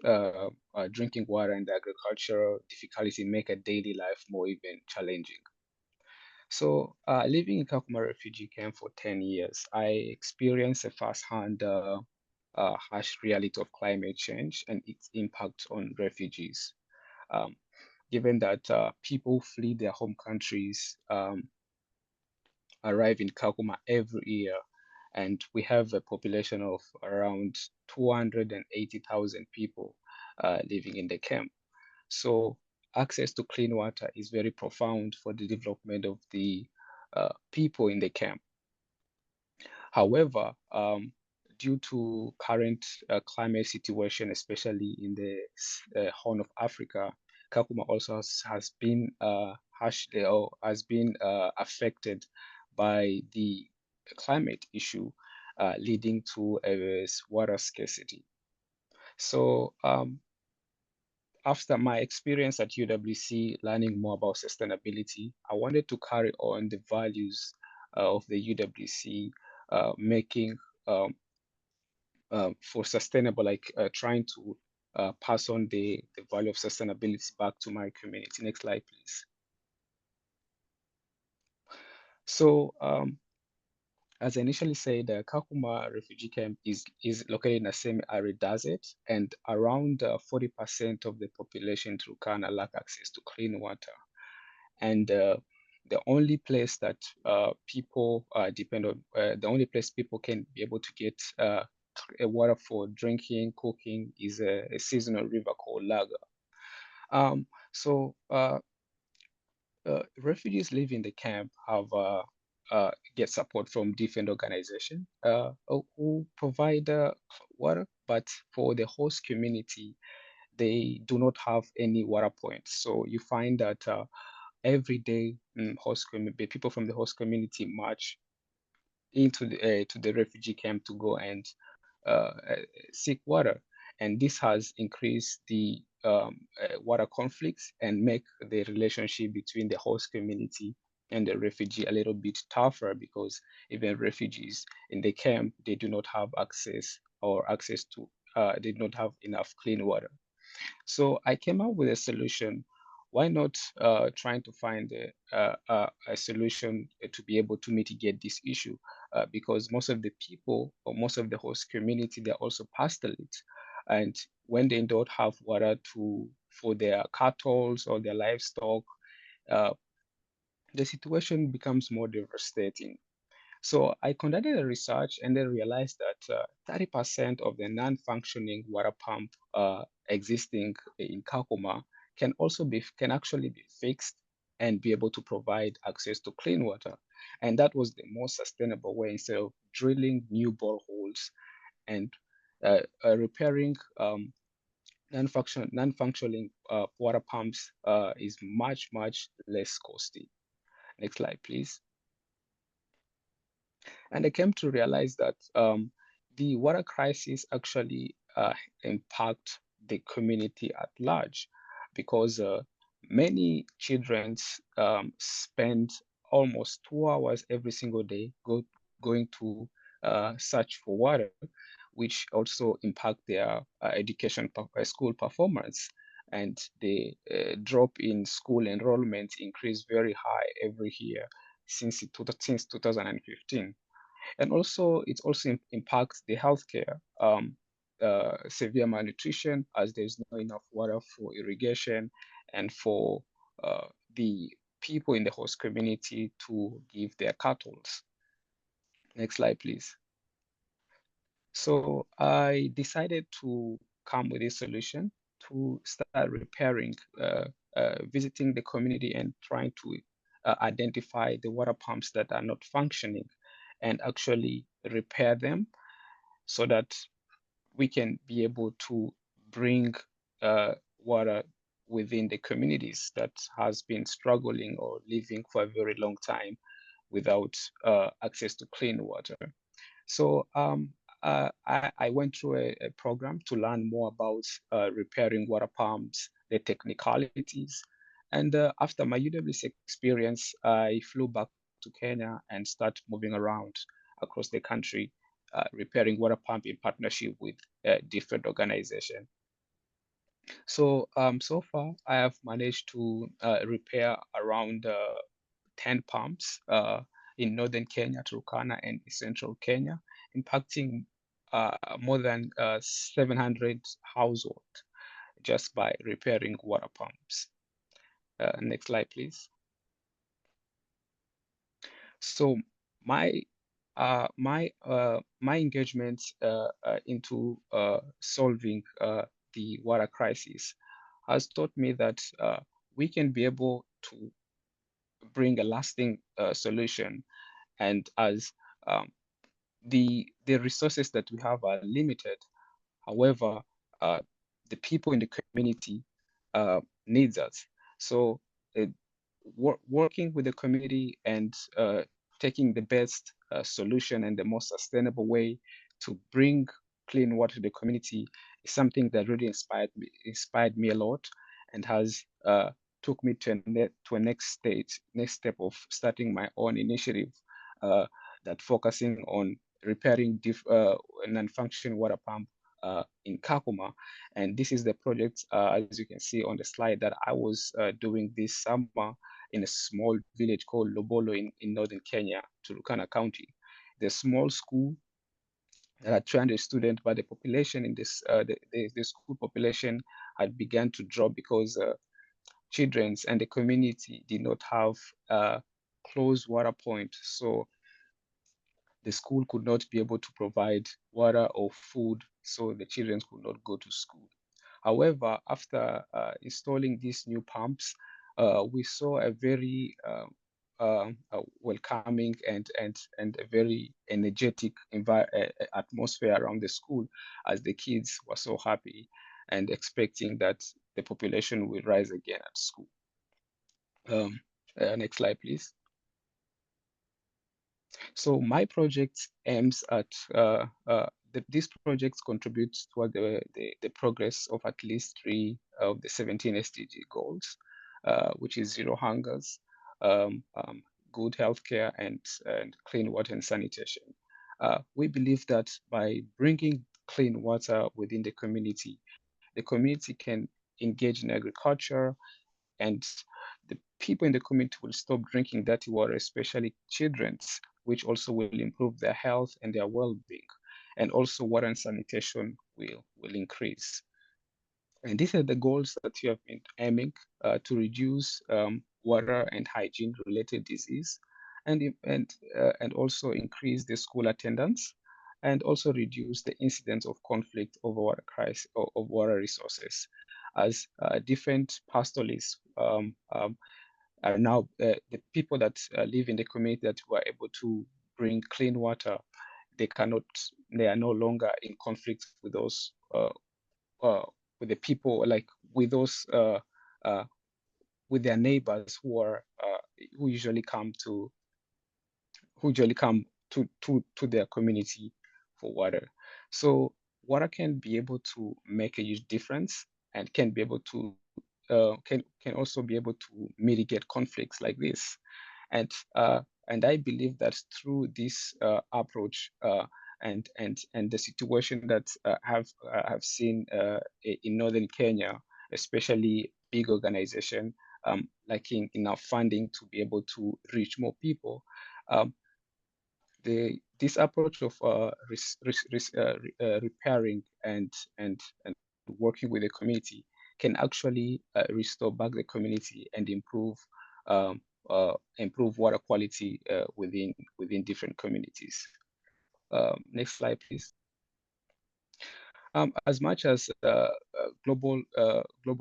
drinking water and agricultural difficulty make a daily life more even challenging. So living in Kakuma refugee camp for 10 years, I experienced a first-hand harsh reality of climate change and its impact on refugees. given that people flee their home countries, arrive in Kakuma every year, and we have a population of around 280,000 people living in the camp. So access to clean water is very profound for the development of the people in the camp. However, due to current climate situation, especially in the Horn of Africa, Kakuma also has been affected by the climate issue, leading to a water scarcity. So after my experience at UWC, learning more about sustainability, I wanted to carry on the values of the UWC, making for sustainable, like trying to pass on the value of sustainability back to my community. Next slide, please. So as I initially said, the Kakuma refugee camp is located in a semi-arid desert, and around 40% of the population in Turkana lack access to clean water. And the only place that people depend on, the only place people can be able to get water for drinking, cooking is a seasonal river called Laga. So refugees living in the camp have get support from different organizations who provide water, but for the host community, they do not have any water points. So you find that every day, people from the host community march into the to the refugee camp to go and seek water, and this has increased the water conflicts and make the relationship between the host community and the refugee a little bit tougher, because even refugees in the camp, they do not have access to they do not have enough clean water. So I came up with a solution. Why not trying to find a solution to be able to mitigate this issue? Because most of the people or most of the host community, they're also pastoralists. And when they don't have water for their cattle or their livestock, uh, the situation becomes more devastating. So I conducted a research and then realized that 30% of the non-functioning water pump existing in Kakuma can actually be fixed and be able to provide access to clean water. And that was the most sustainable way, instead of drilling new boreholes and repairing non-functioning water pumps is much, much less costly. Next slide, please. And I came to realize that the water crisis actually impact the community at large, because many children spend almost 2 hours every single day going to search for water, which also impact their school performance. And the drop in school enrollment increased very high every year since 2015. And also it also impacts the healthcare, severe malnutrition, as there's not enough water for irrigation and for the people in the host community to give their cattle. Next slide, please. So I decided to come with a solution to start repairing, visiting the community and trying to identify the water pumps that are not functioning and actually repair them, so that we can be able to bring water within the communities that has been struggling or living for a very long time without access to clean water. So I went through a program to learn more about repairing water pumps, the technicalities. And after my UWC experience, I flew back to Kenya and started moving around across the country, repairing water pump in partnership with different organizations. So so far, I have managed to repair around 10 pumps in northern Kenya, Turkana, and central Kenya, impacting more than 700 households just by repairing water pumps. Next slide, please. So my my engagement into solving the water crisis has taught me that we can be able to bring a lasting solution, and as the resources that we have are limited. However, uh, the people in the community needs us. So uh, working with the community and taking the best solution and the most sustainable way to bring clean water to the community is something that really inspired me a lot, and has took me to a next step of starting my own initiative uh, that focusing on repairing non-functioning water pump in Kakuma. And this is the project, as you can see on the slide, that I was doing this summer in a small village called Lobolo in northern Kenya, Turkana County. The small school that had 300 students, but the population in this, the school population had begun to drop because children's and the community did not have a close water point. So the school could not be able to provide water or food, so the children could not go to school. However, after installing these new pumps, we saw a very welcoming and a very energetic atmosphere around the school, as the kids were so happy and expecting that the population will rise again at school. Next slide, please. So my project aims at these projects contribute toward the progress of at least 3 of the 17 SDG goals, which is zero hungers, good healthcare, and clean water and sanitation. We believe that by bringing clean water within the community can engage in agriculture, and the people in the community will stop drinking dirty water, especially children's, which also will improve their health and their well-being. And also water and sanitation will increase. And these are the goals that you have been aiming to reduce water and hygiene related disease, and also increase the school attendance, and also reduce the incidence of conflict over water crisis or of water resources, as different pastoralists are now the people that live in the community that were able to bring clean water. They are no longer in conflict with those uh, with the people, like with those uh, with their neighbors who usually come to to their community for water. So water can be able to make a huge difference, and can be able to can also be able to mitigate conflicts like this. And and I believe that through this approach, and the situation that have seen in northern Kenya, especially big organization lacking enough funding to be able to reach more people. Um, this approach of repairing and working with the community can actually restore back the community and improve water quality within different communities. Next slide, please. As much as global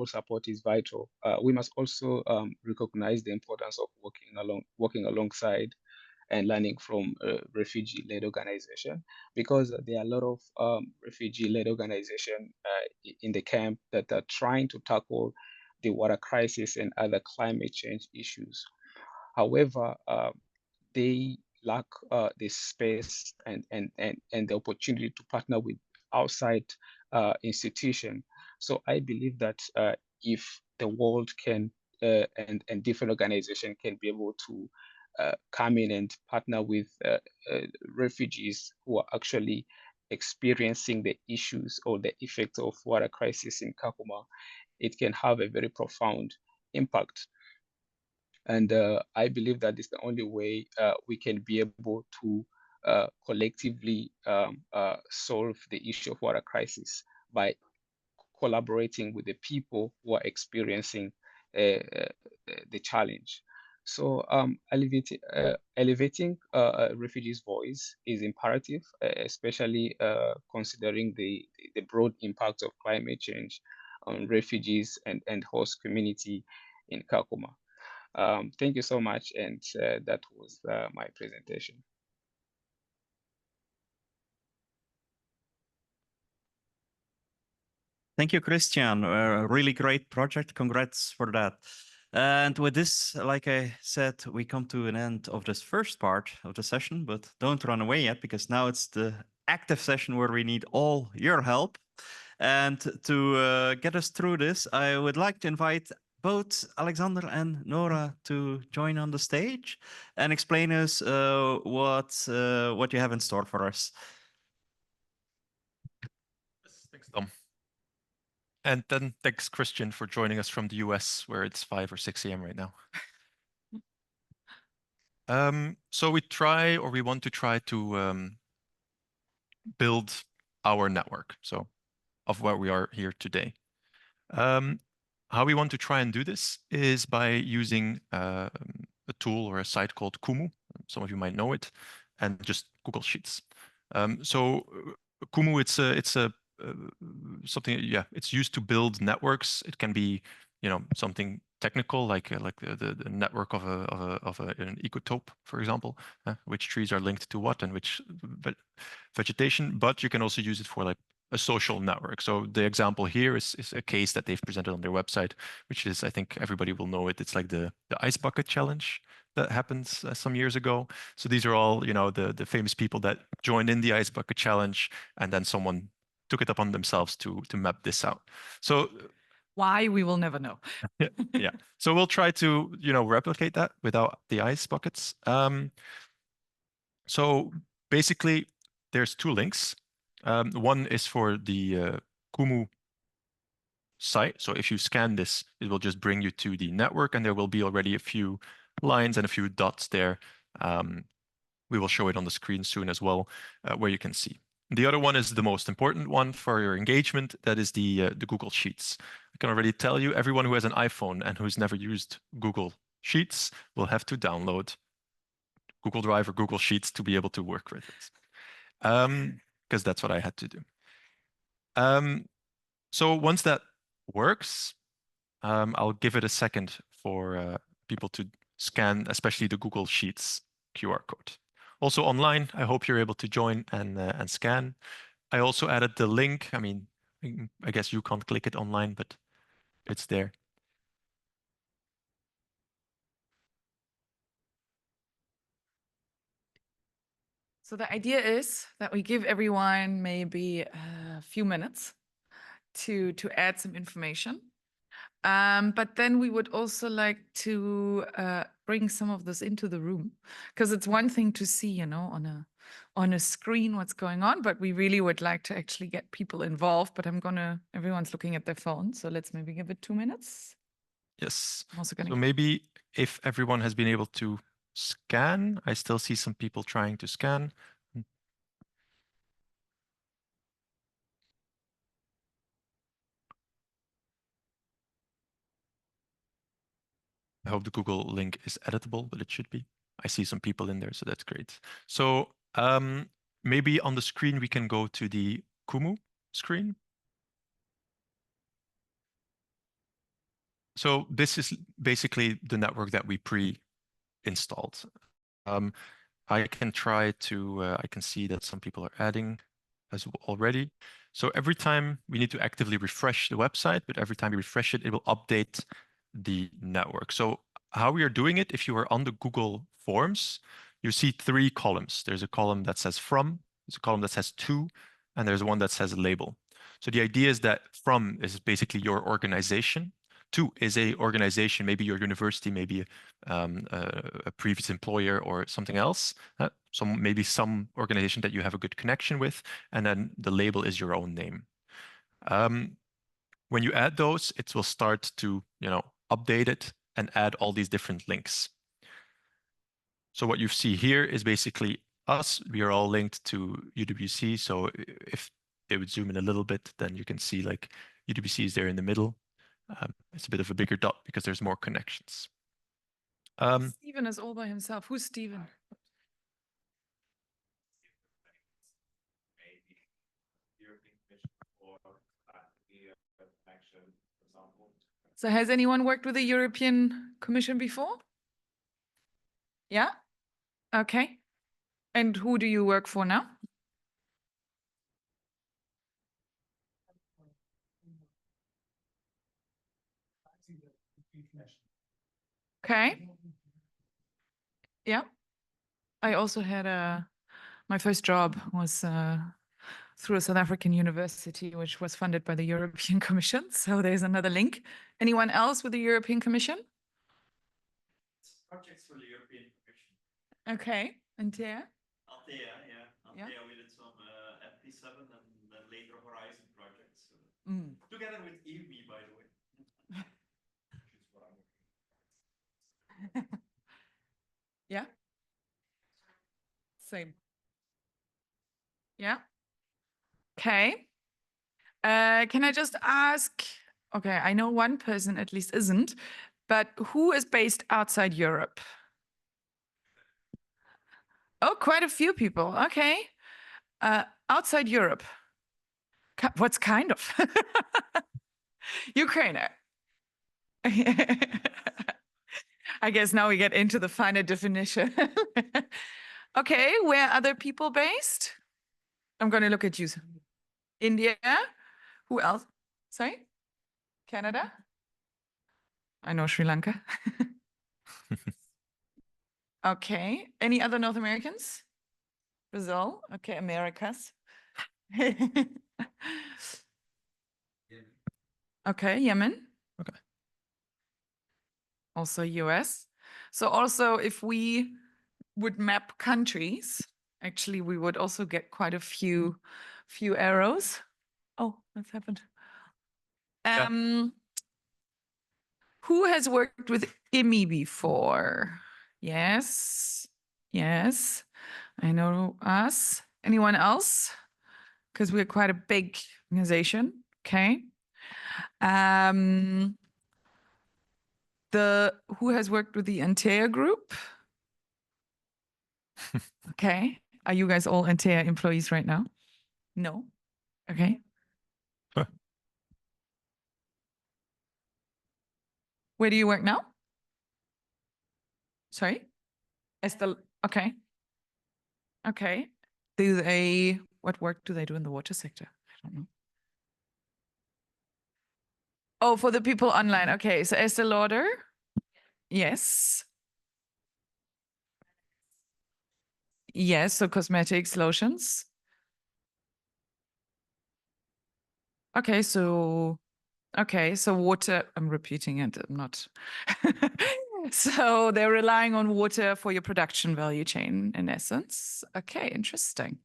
support is vital, we must also recognize the importance of working alongside and learning from refugee-led organization, because there are a lot of refugee-led organization in the camp that are trying to tackle the water crisis and other climate change issues. However, they lack the space and the opportunity to partner with outside institution. So I believe that if the world can and different organizations can be able to come in and partner with refugees who are actually experiencing the issues or the effects of water crisis in Kakuma, it can have a very profound impact. And I believe that is the only way we can be able to collectively solve the issue of water crisis, by collaborating with the people who are experiencing the challenge. So elevating refugees' voice is imperative, especially considering the broad impact of climate change on refugees and host community in Kakuma. Thank you so much, and that was my presentation. Thank you, Christian. A really great project. Congrats for that. And with this, like I said, we come to an end of this first part of the session, but don't run away yet, because now it's the active session where we need all your help. And to get us through this, I would like to invite both Alexander and Nora to join on the stage and explain us what you have in store for us. Thanks, Tom. And then thanks, Christian, for joining us from the US, where it's 5 or 6 a.m. right now. So we want to try to build our network, so of where we are here today. How we want to try and do this is by using a tool or a site called Kumu. Some of you might know it, and just Google Sheets. So Kumu, it's something, yeah, it's used to build networks. It can be, something technical, like the network of an ecotope, for example, which trees are linked to what and which vegetation. But you can also use it for like a social network. So the example here is a case that they've presented on their website, which is, I think everybody will know it. It's like the ice bucket challenge that happened some years ago. So these are all, the famous people that joined in the ice bucket challenge, and then someone took it upon themselves to map this out. So why, we will never know. yeah. So we'll try to, replicate that without the ice buckets. So basically, there's 2 links. One is for the Kumu site. So if you scan this, it will just bring you to the network, and there will be already a few lines and a few dots there. We will show it on the screen soon as well, where you can see. The other one is the most important one for your engagement. That is the Google Sheets. I can already tell you, everyone who has an iPhone and who's never used Google Sheets will have to download Google Drive or Google Sheets to be able to work with it. Because that's what I had to do. So once that works, I'll give it a second for people to scan, especially the Google Sheets QR code. Also online, I hope you're able to join and scan. I also added the link. I mean, I guess you can't click it online, but it's there. So the idea is that we give everyone maybe a few minutes to add some information. But then we would also like to bring some of this into the room, because it's one thing to see, on a screen what's going on, but we really would like to actually get people involved. But everyone's looking at their phone, so let's maybe give it 2 minutes. Yes. I'm also gonna So maybe if everyone has been able to scan, I still see some people trying to scan. I hope the Google link is editable, but it should be. I see some people in there, so that's great. So maybe on the screen, we can go to the Kumu screen. So this is basically the network that we pre-installed. I can try to, I can see that some people are adding as already. So every time we need to actively refresh the website, but every time you refresh it, it will update the network. So how we are doing it, if you are on the Google Forms, you see 3 columns. There's a column that says from, there's a column that says to, and there's one that says label. So the idea is that from is basically your organization. To is a organization, maybe your university, maybe a previous employer or something else. Maybe some organization that you have a good connection with, and then the label is your own name. When you add those, it will start to update it and add all these different links. So what you see here is basically us. We are all linked to UWC. So if they would zoom in a little bit, then you can see like UWC is there in the middle. It's a bit of a bigger dot because there's more connections. Stephen is all by himself. Who's Stephen? So has anyone worked with the European Commission before? Yeah? Okay. And who do you work for now? Okay. Yeah. I also had my first job was through a South African university, which was funded by the European Commission. So there's another link. Anyone else with the European Commission? Projects for the European Commission. Okay. And yeah. Althea, yeah. Yeah. Althea, we did some FP7 and then later Horizon projects. Mm. Together with EMI, by the way. Yeah. Same. Yeah. Okay. Can I just ask? Okay, I know one person at least isn't, but who is based outside Europe? Oh, quite a few people. Okay. Outside Europe. What's kind of? Ukraine. I guess now we get into the finer definition. Okay, where are other people based? I'm going to look at you. India. Who else? Sorry? Canada? I know Sri Lanka. Okay. Any other North Americans? Brazil? Okay, Americas. Okay, Yemen. Okay. Also US. So also if we would map countries, actually we would also get quite a few arrows. Oh, that's happened. Who has worked with IMI before? Yes. Yes. I know us. Anyone else? Because we're quite a big organization. Okay. Who has worked with the Antea group? Okay. Are you guys all Antea employees right now? No. Okay. Huh. Where do you work now? Sorry? Okay. Okay. What work do they do in the water sector? I don't know. Oh, for the people online. Okay. So Estee Lauder? Yes. Yes. So cosmetics, lotions. Okay. So water, I'm repeating it. I'm not. So they're relying on water for your production value chain in essence. Okay. Interesting.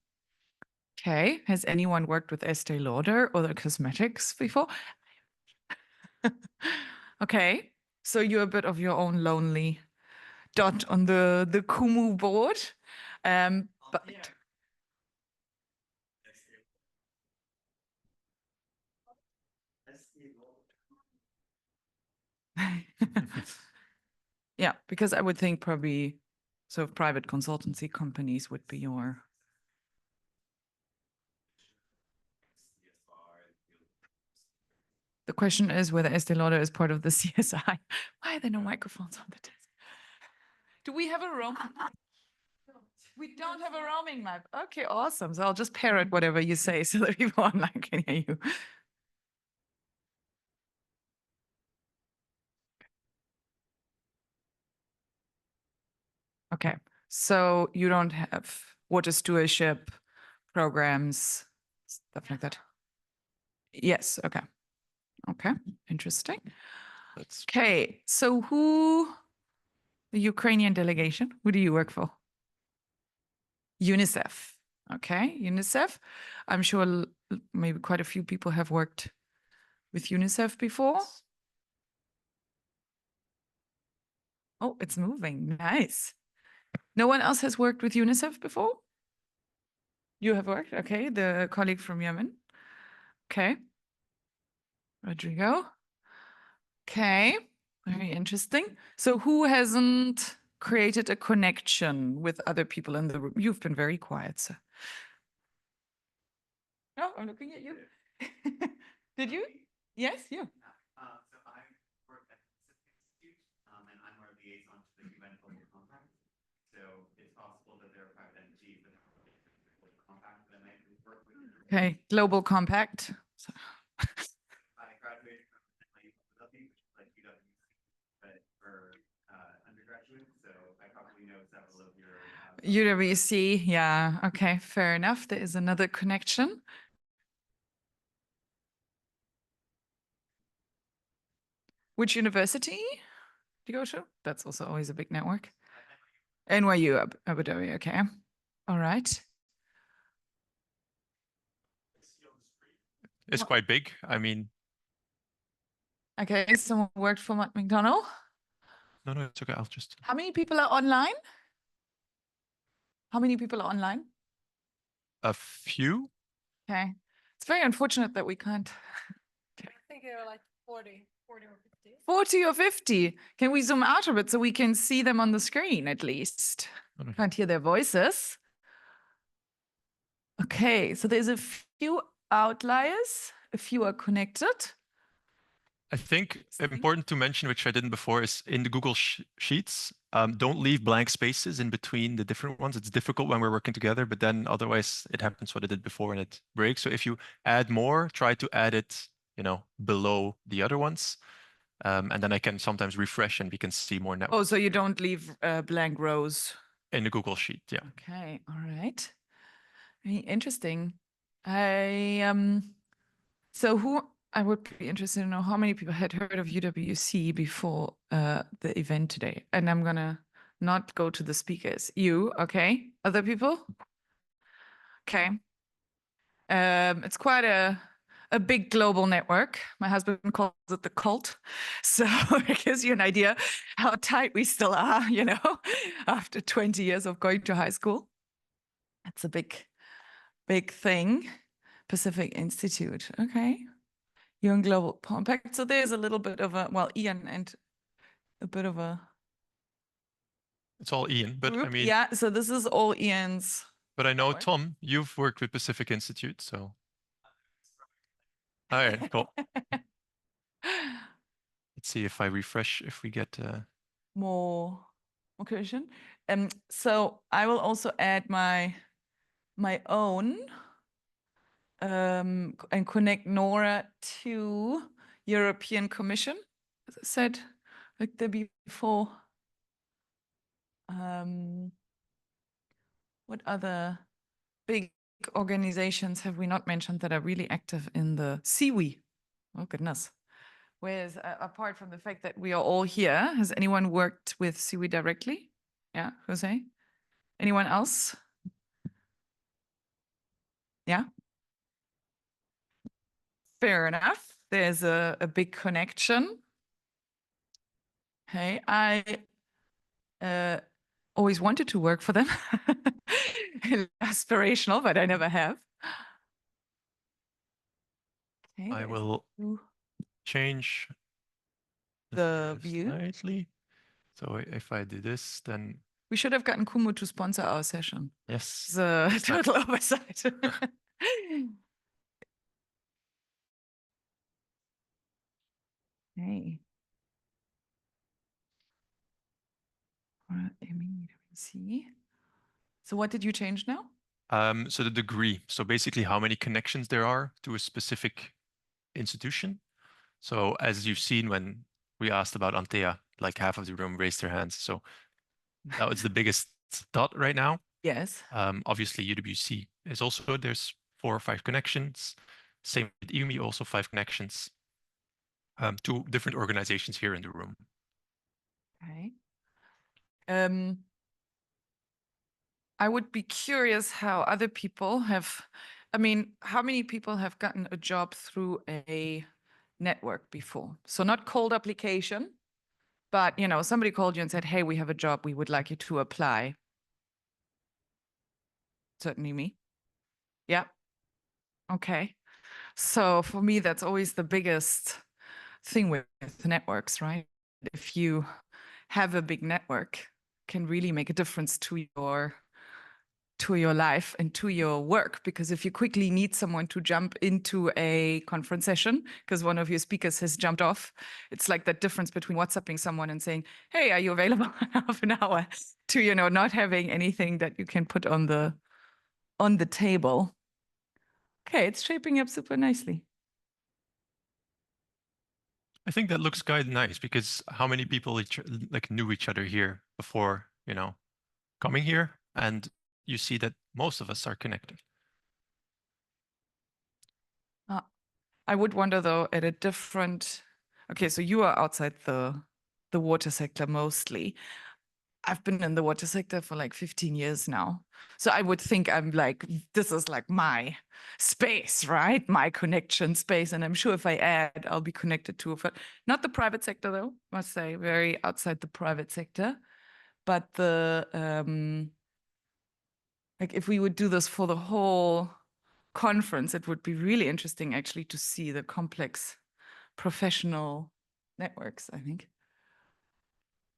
Okay. Has anyone worked with Estee Lauder or the cosmetics before? Okay. So you're a bit of your own lonely dot on the Kumu board. But yeah, because I would think probably private consultancy companies would be your. The question is whether Estee Lauder is part of the CSI. Why are there no microphones on the desk? Do we have a roam? We don't have a roaming map. Okay, awesome. So I'll just parrot whatever you say so that people online can hear you. Okay, so you don't have water stewardship programs, stuff like that? Yes, okay. Okay, interesting. Okay, so the Ukrainian delegation, who do you work for? UNICEF. Okay, UNICEF. I'm sure maybe quite a few people have worked with UNICEF before. Oh, it's moving. Nice. No one else has worked with UNICEF before? You have worked? Okay, the colleague from Yemen. Okay. Rodrigo. Okay, very interesting. So who hasn't created a connection with other people in the room? You've been very quiet, sir. No, I'm looking at you. Did you? Yes, you. So I work at the Institute, and I'm our liaison to the UN Global Compact. So it's possible that there are private entities that have a global compact that I might work with. Okay, Global Compact. So- I graduated from NYU, which is like UWC, but for undergraduate. So I probably know several of your. UWC, yeah, okay, fair enough. There is another connection. Which university do you go to? That's also always a big network. NYU, Abu Dhabi, okay. All right. It's quite big. I mean, Okay, someone worked for McDonald. no, it's okay. I'll just. How many people are online? How many people are online? A few. Okay. It's very unfortunate that we can't. I think there are like 40 or 50. 40 or 50. Can we zoom out a bit so we can see them on the screen at least? Okay. Can't hear their voices. Okay, so there's a few outliers. A few are connected. I think Interesting. important to mention, which I didn't before, is in the Google Sheets, don't leave blank spaces in between the different ones. It's difficult when we're working together, but then otherwise it happens what it did before and it breaks. So if you add more, try to add it, below the other ones. And then I can sometimes refresh and we can see more networks. Oh, so you don't leave blank rows. In the Google Sheet, yeah. Okay, all right. Very interesting. So I would be interested to know how many people had heard of UWC before the event today. And I'm gonna not go to the speakers. You, okay? Other people? Okay. It's quite a big global network. My husband calls it the cult. So it gives you an idea how tight we still are, after 20 years of going to high school. It's a big thing. Pacific Institute. Okay. UN Global Compact. So there's a little bit of Ian and a bit of a It's all Ian, but group. I mean, Yeah, so this is all Ian's. but I know, network. Tom, you've worked with Pacific Institute, so. All right, cool. Let's see if I refresh, if we get. More question. So I will also add my own and connect Nora to European Commission, as I said like there before. What other big organizations have we not mentioned that are really active in the SIWI? Oh goodness. Whereas apart from the fact that we are all here, has anyone worked with SIWI directly? Yeah, Jose? Anyone else? Yeah. Fair enough. There's a big connection. Hey, I always wanted to work for them. Aspirational, but I never have. Okay, I there's will change the view. slightly. So if I do this, then We should have gotten Kumu to sponsor our session. yes. The total oversight. Hey. Let me see. So what did you change now? So the degree. So basically how many connections there are to a specific institution. So as you've seen when we asked about Antea, like half of the room raised their hands. So that was the biggest dot right now. Yes. Obviously UWC is also, there's 4 or 5 connections. Same with IUMI, also 5 connections. 2 different organizations here in the room. Okay. I would be curious how other people have, how many people have gotten a job through a network before? So not cold application, but somebody called you and said, hey, we have a job, we would like you to apply. Certainly me. Yeah. Okay. So for me, that's always the biggest thing with networks, right? If you have a big network, can really make a difference to your life and to your work. Because if you quickly need someone to jump into a conference session because one of your speakers has jumped off, it's like that difference between WhatsApping someone and saying, hey, are you available in half an hour, to not having anything that you can put on the table. Okay, it's shaping up super nicely. I think that looks quite nice because how many people knew each other here before, coming here, and you see that most of us are connected. I would wonder though at a different. Okay, so you are outside the water sector mostly. I've been in the water sector for like 15 years now. So I would think I'm like, this is like my space, right? My connection space. And I'm sure if I add, I'll be connected to, not the private sector though, must say, very outside the private sector. But like if we would do this for the whole conference, it would be really interesting actually to see the complex professional networks, I think.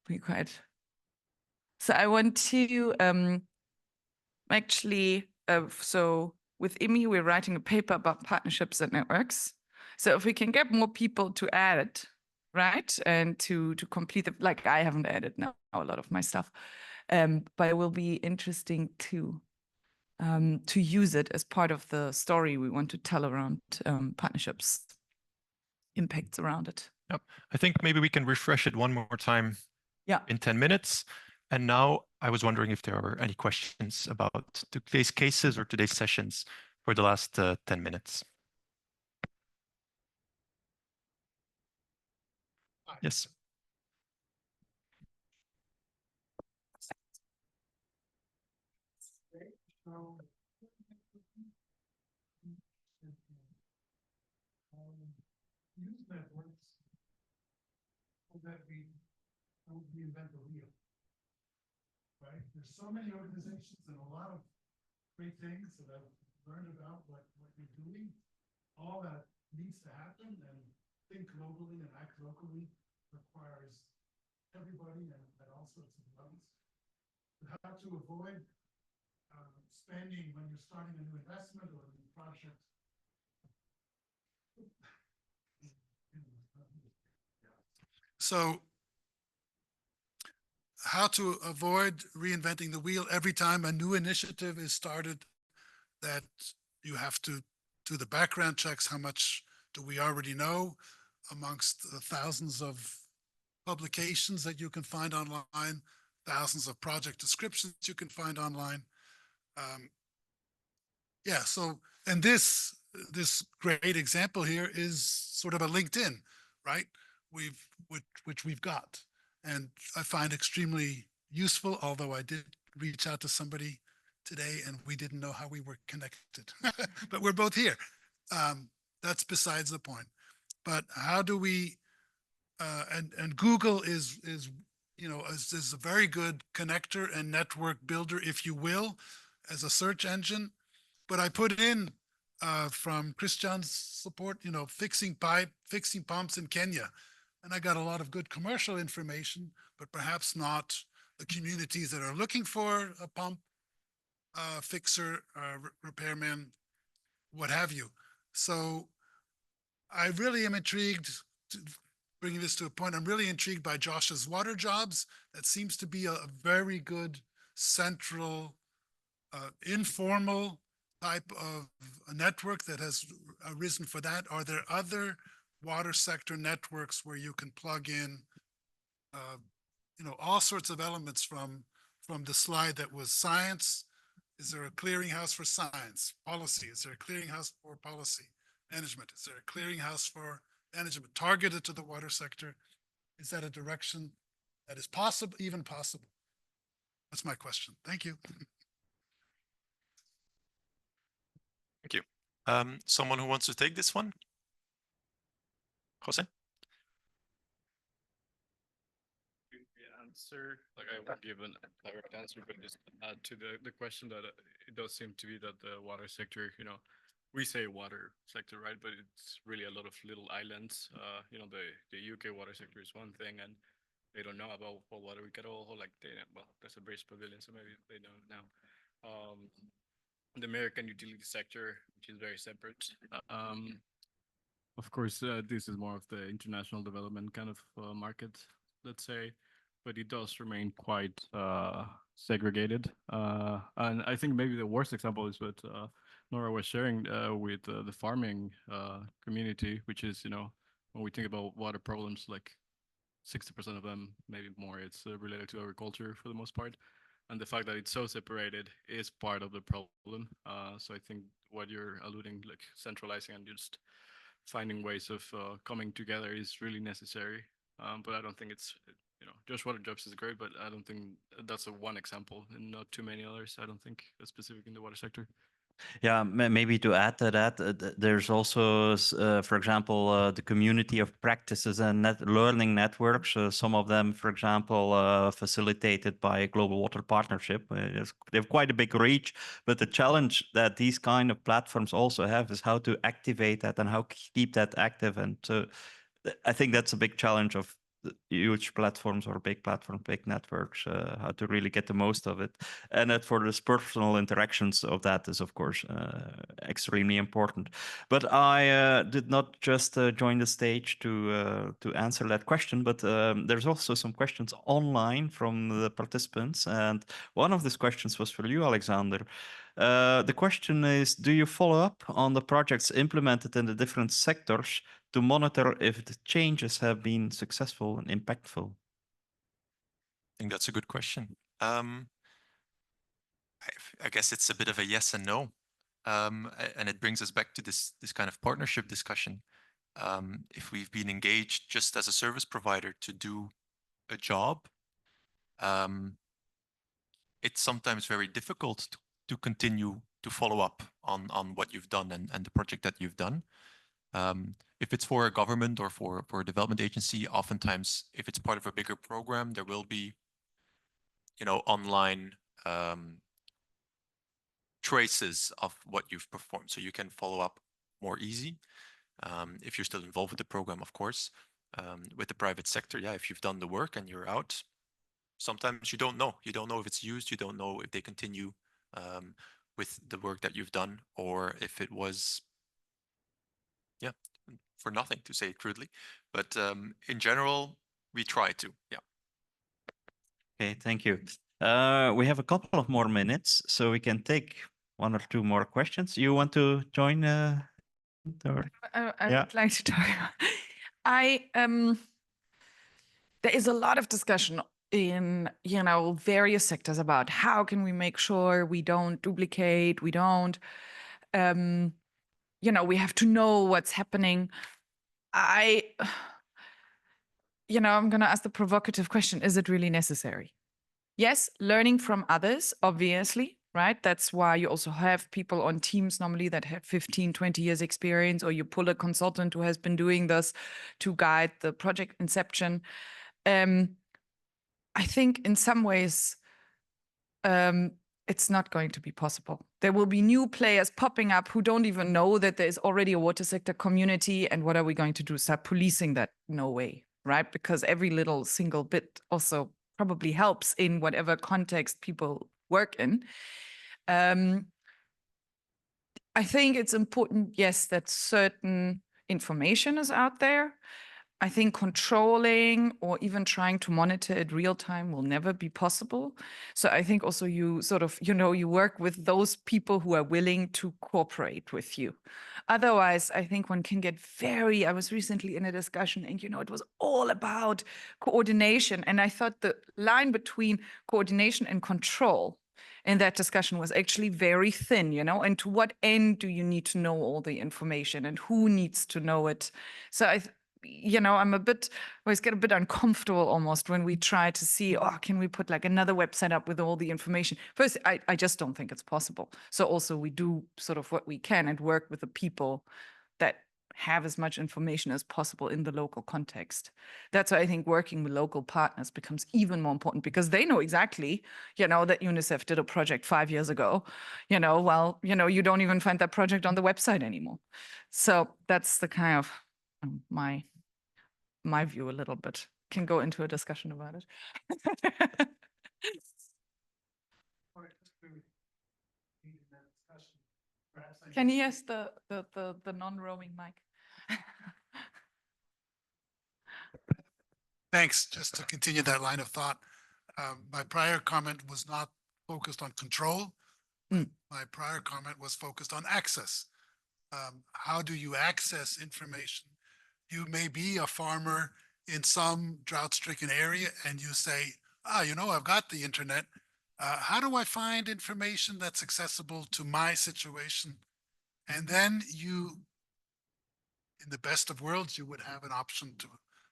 Be quite. So I want to actually, so with IMI, we're writing a paper about partnerships and networks. So if we can get more people to add it, right, and to complete it, like I haven't added now a lot of my stuff, but it will be interesting to use it as part of the story we want to tell around partnerships, impacts around it. Yep. I think maybe we can refresh it one more time in 10 minutes. And now I was wondering if there are any questions about today's cases or today's sessions for the last 10 minutes. Yes. Use networks so that we don't reinvent the wheel. Right? There's so many organizations and a lot of great things that I've learned about what you're doing. All that needs to happen, and think globally and act locally requires everybody and at all sorts of levels. But how to avoid spending when you're starting a new investment or a new project. So how to avoid reinventing the wheel every time a new initiative is started, that you have to do the background checks. How much do we already know amongst the thousands of publications that you can find online, thousands of project descriptions you can find online. Yeah, so, and this great example here is sort of a LinkedIn, right? Which we've got, and I find extremely useful, although I did reach out to somebody today and we didn't know how we were connected, but we're both here. That's besides the point. But how do we, and Google is a very good connector and network builder, if you will, as a search engine. But I put in from Christian's support, fixing pumps in Kenya. And I got a lot of good commercial information, but perhaps not the communities that are looking for a pump fixer, repairman, what have you. So I really am intrigued, bringing this to a point, I'm really intrigued by Josh's water jobs. That seems to be a very good central, informal type of a network that has arisen for that. Are there other water sector networks where you can plug in, all sorts of elements from the slide that was science? Is there a clearinghouse for science? Policy? Is there a clearinghouse for policy? Management? Is there a clearinghouse for management targeted to the water sector? Is that a direction that is possible, even possible? That's my question. Thank you. Thank you. Someone who wants to take this one? Jose? Answer, like I won't give a direct answer, but just add to the question that it does seem to be that the water sector, we say water sector, right? But it's really a lot of little islands. You know, the UK water sector is one thing, and they don't know about water we get all. Like well, there's a British pavilion, so maybe they don't now. The American utility sector, which is very separate. Of course, this is more of the international development kind of market, let's say, but it does remain quite segregated. And I think maybe the worst example is what Nora was sharing with the farming community, which is, you know, when we think about water problems, like 60% of them, maybe more, it's related to agriculture for the most part. And the fact that it's so separated is part of the problem. So I think what you're alluding, like centralizing and just finding ways of coming together is really necessary. But I don't think it's, you know, Just Water Jobs is great, but I don't think that's a one example and not too many others. I don't think specific in the water sector. Yeah, maybe to add to that, there's also, for example, the community of practices and learning networks. Some of them, for example, facilitated by Global Water Partnership. They have quite a big reach, but the challenge that these kind of platforms also have is how to activate that and how keep that active. And I think that's a big challenge of huge platforms or big platforms, big networks, how to really get the most of it. And that for the personal interactions of that is, of course, extremely important. But I did not just join the stage to answer that question, but there's also some questions online from the participants. And one of these questions was for you, Alexander. The question is, do you follow up on the projects implemented in the different sectors to monitor if the changes have been successful and impactful? I think that's a good question. I guess it's a bit of a yes and no. And it brings us back to this kind of partnership discussion. If we've been engaged just as a service provider to do a job, it's sometimes very difficult to continue to follow up on what you've done and the project that you've done. If it's for a government or for a development agency, oftentimes, if it's part of a bigger program, there will be, you know, online traces of what you've performed, so you can follow up more easy. If you're still involved with the program, of course. With the private sector, yeah, if you've done the work and you're out, sometimes you don't know. You don't know if it's used. You don't know if they continue with the work that you've done, or if it was, yeah, for nothing, to say it crudely. But in general, we try to, yeah. Okay, thank you. We have a couple of more minutes, so we can take one or two more questions. You want to join? I Yeah. would like to talk. There is a lot of discussion in, you know, various sectors about how can we make sure we don't duplicate, we don't, you know, we have to know what's happening. You know, I'm going to ask the provocative question, is it really necessary? Yes, learning from others, obviously, right? That's why you also have people on teams normally that have 15, 20 years experience, or you pull a consultant who has been doing this to guide the project inception. I think in some ways, it's not going to be possible. There will be new players popping up who don't even know that there is already a water sector community. And what are we going to do? Start policing that? No way, right? Because every little single bit also probably helps in whatever context people work in. I think it's important, yes, that certain information is out there. I think controlling or even trying to monitor it real time will never be possible. So I think also you sort of, you know, you work with those people who are willing to cooperate with you. Otherwise, I think one can get I was recently in a discussion and, you know, it was all about coordination. And I thought the line between coordination and control in that discussion was actually very thin, you know, and to what end do you need to know all the information and who needs to know it? So you know, always get a bit uncomfortable almost when we try to see, oh, can we put like another website up with all the information? First, I just don't think it's possible. So also we do sort of what we can and work with the people that have as much information as possible in the local context. That's why I think working with local partners becomes even more important, because they know exactly, that UNICEF did a project 5 years ago. Well, you don't even find that project on the website anymore. So that's the kind of my view a little bit. Can go into a discussion about it. Can you use the non-roaming mic? Thanks. Just to continue that line of thought, my prior comment was not focused on control. My prior comment was focused on access. How do you access information? You may be a farmer in some drought-stricken area and you say, I've got the internet. How do I find information that's accessible to my situation? And then in the best of worlds, you would have an option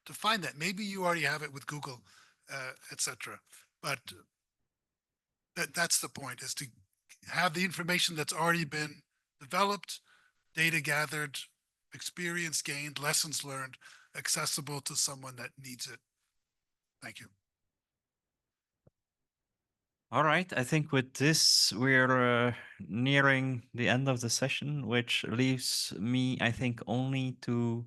to find that. Maybe you already have it with Google, etc. But that's the point, is to have the information that's already been developed, data gathered, experience gained, lessons learned, accessible to someone that needs it. Thank you. All right, I think with this, we're nearing the end of the session, which leaves me, I think, only to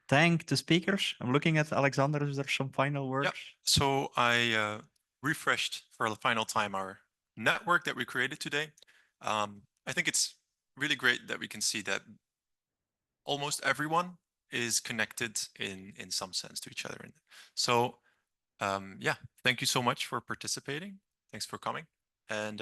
thank the speakers. I'm looking at Alexander. Is there some final words? Yep. So I refreshed for the final time our network that we created today. I think it's really great that we can see that almost everyone is connected in some sense to each other. So yeah, thank you so much for participating. Thanks for coming. And